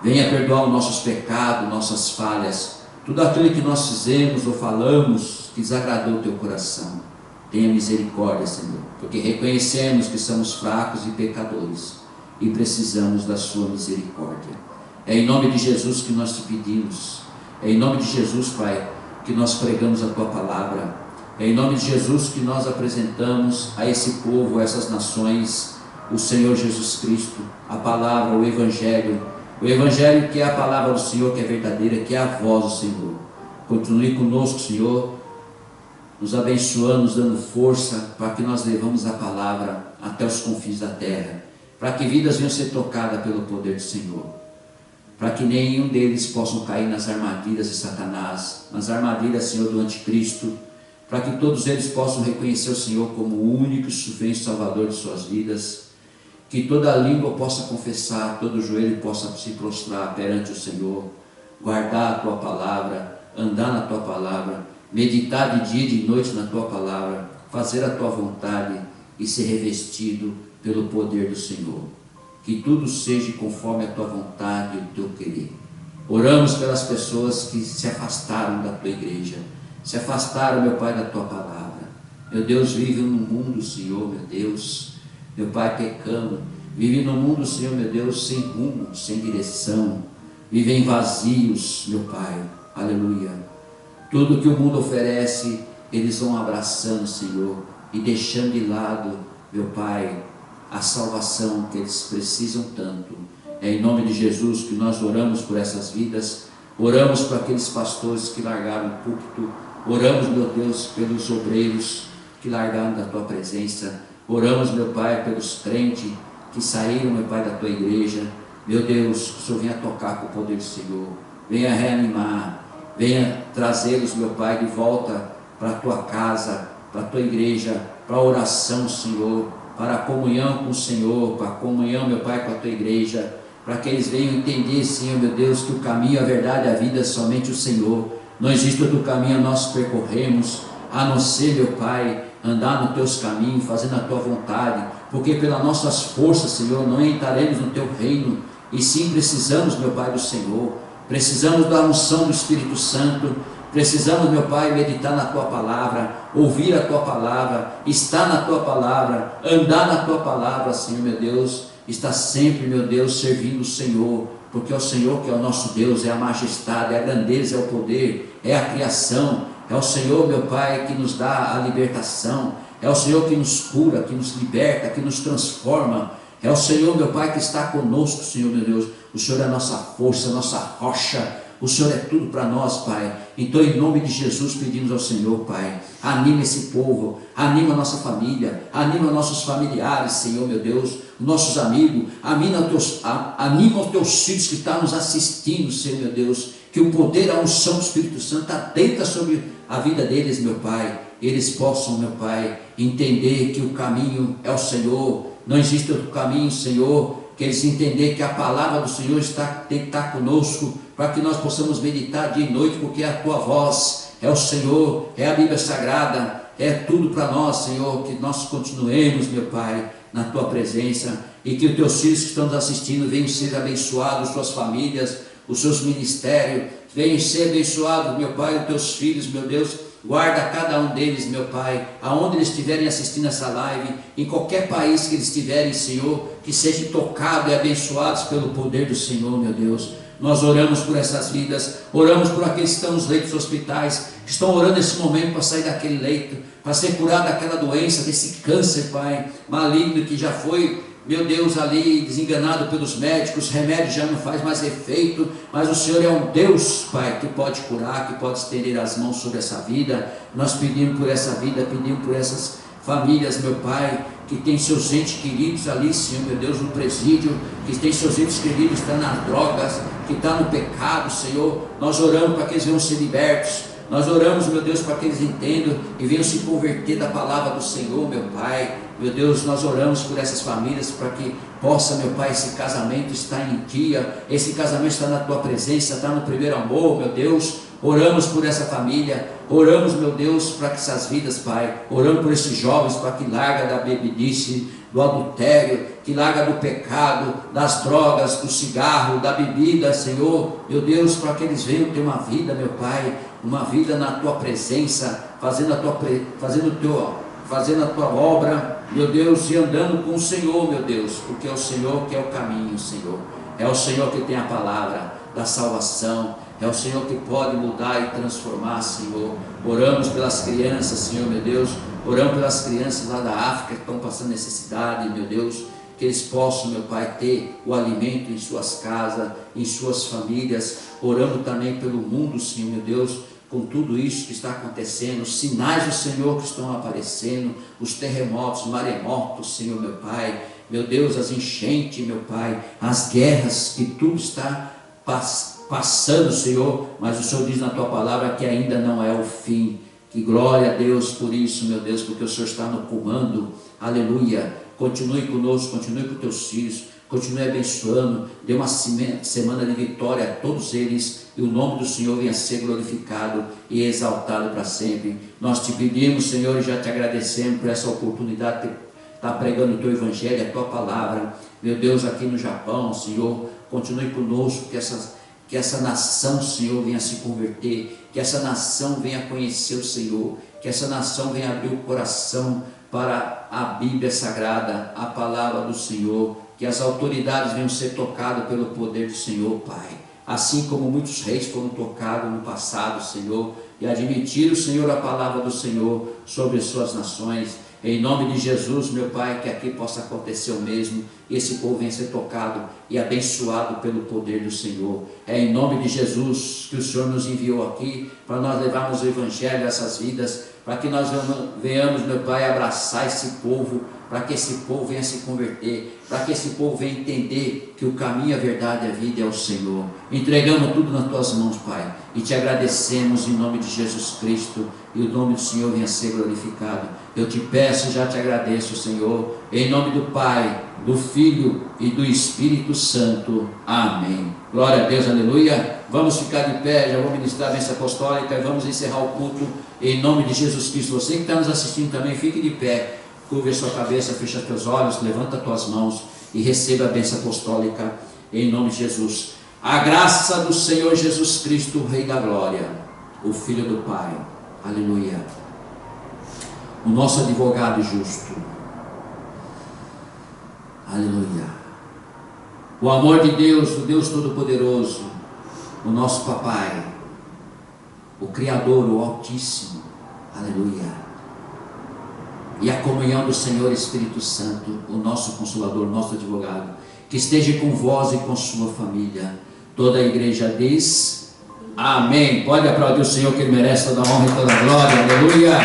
Venha perdoar os nossos pecados, nossas falhas, tudo aquilo que nós fizemos ou falamos que desagradou o teu coração. Tenha misericórdia, Senhor, porque reconhecemos que somos fracos e pecadores e precisamos da sua misericórdia. É em nome de Jesus que nós te pedimos. É em nome de Jesus, Pai, que nós pregamos a tua palavra. É em nome de Jesus que nós apresentamos a esse povo, a essas nações, o Senhor Jesus Cristo, a palavra, o Evangelho que é a palavra do Senhor, que é verdadeira, que é a voz do Senhor. Continue conosco, Senhor, nos abençoando, nos dando força, para que nós levamos a palavra até os confins da terra, para que vidas venham ser tocadas pelo poder do Senhor, para que nenhum deles possam cair nas armadilhas de Satanás, nas armadilhas, Senhor, do anticristo, para que todos eles possam reconhecer o Senhor como o único e suficiente Salvador de suas vidas, que toda língua possa confessar, todo joelho possa se prostrar perante o Senhor, guardar a tua palavra, andar na tua palavra, meditar de dia e de noite na tua palavra, fazer a tua vontade e ser revestido pelo poder do Senhor. Que tudo seja conforme a tua vontade e o teu querer. Oramos pelas pessoas que se afastaram da tua igreja, se afastaram, meu Pai, da tua palavra. Meu Deus, vive no mundo, Senhor, meu Deus, meu Pai, pecando. Vive no mundo, Senhor, meu Deus, sem rumo, sem direção. Vivem vazios, meu Pai, aleluia. Tudo que o mundo oferece, eles vão abraçando, Senhor, e deixando de lado, meu Pai, a salvação que eles precisam tanto. É em nome de Jesus que nós oramos por essas vidas, oramos por aqueles pastores que largaram o púlpito, oramos, meu Deus, pelos obreiros que largaram da tua presença, oramos, meu Pai, pelos crentes que saíram, meu Pai, da tua igreja. Meu Deus, que o Senhor venha tocar com o poder do Senhor, venha reanimar, venha trazê-los, meu Pai, de volta para a tua casa, para a tua igreja, para a oração, Senhor, para a comunhão com o Senhor, para a comunhão, meu Pai, com a tua igreja, para que eles venham entender, Senhor, meu Deus, que o caminho, a verdade, a vida é somente o Senhor. Não existe outro caminho a nós percorremos, a não ser, meu Pai, andar nos teus caminhos, fazendo a tua vontade, porque pelas nossas forças, Senhor, não entraremos no teu reino, e sim precisamos, meu Pai, do Senhor, precisamos da unção do Espírito Santo, precisamos, meu Pai, meditar na tua palavra, ouvir a tua palavra, estar na tua palavra, andar na tua palavra, Senhor, meu Deus, estar sempre, meu Deus, servindo o Senhor, porque é o Senhor que é o nosso Deus, é a majestade, é a grandeza, é o poder, é a criação, é o Senhor, meu Pai, que nos dá a libertação, é o Senhor que nos cura, que nos liberta, que nos transforma, é o Senhor, meu Pai, que está conosco, Senhor, meu Deus. O Senhor é a nossa força, a nossa rocha, o Senhor é tudo para nós, Pai. Então, em nome de Jesus, pedimos ao Senhor, Pai, anima esse povo, anima a nossa família, anima nossos familiares, Senhor, meu Deus, nossos amigos, anima os teus filhos que estão nos assistindo, Senhor, meu Deus, que o poder, a unção do Espírito Santo atenta sobre a vida deles, meu Pai, eles possam, meu Pai, entender que o caminho é o Senhor, não existe outro caminho, Senhor, que eles entender que a palavra do Senhor tem que estar conosco, para que nós possamos meditar dia e noite, porque é a tua voz, é o Senhor, é a Bíblia Sagrada, é tudo para nós, Senhor, que nós continuemos, meu Pai, na tua presença, e que os teus filhos que estão nos assistindo venham ser abençoados, suas famílias, os seus ministérios, venham ser abençoados, meu Pai, os teus filhos, meu Deus. Guarda cada um deles, meu Pai, aonde eles estiverem assistindo essa live, em qualquer país que eles estiverem, Senhor, que sejam tocados e abençoados pelo poder do Senhor, meu Deus. Nós oramos por essas vidas, oramos por aqueles que estão nos leitos dos hospitais, que estão orando nesse momento para sair daquele leito, para ser curado daquela doença, desse câncer, Pai, maligno que já foi, meu Deus, ali desenganado pelos médicos, remédio já não faz mais efeito, mas o Senhor é um Deus, Pai, que pode curar, que pode estender as mãos sobre essa vida. Nós pedimos por essa vida, pedimos por essas famílias, meu Pai, que tem seus entes queridos ali, Senhor, meu Deus, no presídio, que tem seus entes queridos que estão nas drogas, que está no pecado, Senhor. Nós oramos para que eles venham ser libertos, Nós oramos, meu Deus, para que eles entendam e venham se converter da palavra do Senhor, meu Pai. Meu Deus, nós oramos por essas famílias para que possa, meu Pai, esse casamento estar em dia, esse casamento está na Tua presença, está no primeiro amor, meu Deus. Oramos por essa família, oramos, meu Deus, para que essas vidas, Pai, oramos por esses jovens, para que larga da bebidice, do adultério, que larga do pecado, das drogas, do cigarro, da bebida, Senhor, meu Deus, para que eles venham ter uma vida, meu Pai, uma vida na Tua presença, fazendo a Tua obra, meu Deus, e andando com o Senhor, meu Deus, porque é o Senhor que é o caminho, Senhor, é o Senhor que tem a palavra da salvação, é o Senhor que pode mudar e transformar, Senhor. Oramos pelas crianças, Senhor, meu Deus, oramos pelas crianças lá da África que estão passando necessidade, meu Deus, que eles possam, meu Pai, ter o alimento em suas casas, em suas famílias. Oramos também pelo mundo, Senhor, meu Deus, com tudo isso que está acontecendo, os sinais do Senhor que estão aparecendo, os terremotos, maremotos, Senhor, meu Pai, meu Deus, as enchentes, meu Pai, as guerras, que tudo está passando, Senhor, mas o Senhor diz na Tua palavra que ainda não é o fim. Que glória a Deus por isso, meu Deus, porque o Senhor está no comando, aleluia. Continue conosco, continue com Teus filhos, continue abençoando, dê uma semana de vitória a todos eles, e o nome do Senhor venha a ser glorificado e exaltado para sempre. Nós te pedimos, Senhor, e já te agradecemos por essa oportunidade de estar pregando o Teu Evangelho, a Tua palavra, meu Deus, aqui no Japão, Senhor, continue conosco, que essa nação, Senhor, venha se converter, que essa nação venha conhecer o Senhor, que essa nação venha abrir o coração para a Bíblia Sagrada, a palavra do Senhor, que as autoridades venham ser tocadas pelo poder do Senhor, Pai, assim como muitos reis foram tocados no passado, Senhor, e admitiram, Senhor, a palavra do Senhor sobre as suas nações. Em nome de Jesus, meu Pai, que aqui possa acontecer o mesmo, e esse povo venha ser tocado e abençoado pelo poder do Senhor. É em nome de Jesus que o Senhor nos enviou aqui, para nós levarmos o Evangelho a essas vidas, para que nós venhamos, meu Pai, abraçar esse povo, para que esse povo venha se converter, para que esse povo venha entender que o caminho, a verdade e a vida é o Senhor. Entregamos tudo nas Tuas mãos, Pai, e Te agradecemos em nome de Jesus Cristo, e o nome do Senhor venha a ser glorificado. Eu Te peço e já Te agradeço, Senhor, em nome do Pai, do Filho e do Espírito Santo. Amém. Glória a Deus, aleluia. Vamos ficar de pé, já vou ministrar a bênção apostólica e vamos encerrar o culto em nome de Jesus Cristo. Você que está nos assistindo também, fique de pé, curva a sua cabeça, fecha teus olhos, levanta tuas mãos e receba a bênção apostólica em nome de Jesus. A graça do Senhor Jesus Cristo, o Rei da Glória, o Filho do Pai, aleluia, o nosso advogado justo, aleluia, o amor de Deus, o Deus Todo-Poderoso, o nosso Papai, o Criador, o Altíssimo, aleluia, e a comunhão do Senhor Espírito Santo, o nosso Consolador, o nosso advogado, que esteja com vós e com sua família. Toda a igreja diz amém. Pode aplaudir o Senhor, que Ele merece toda a honra e toda a glória, aleluia.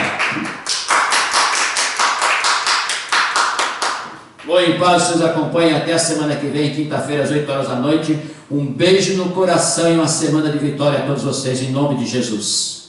Vou em paz, vocês acompanhem até a semana que vem, quinta-feira às 8 horas da noite. Um beijo no coração e uma semana de vitória a todos vocês, em nome de Jesus.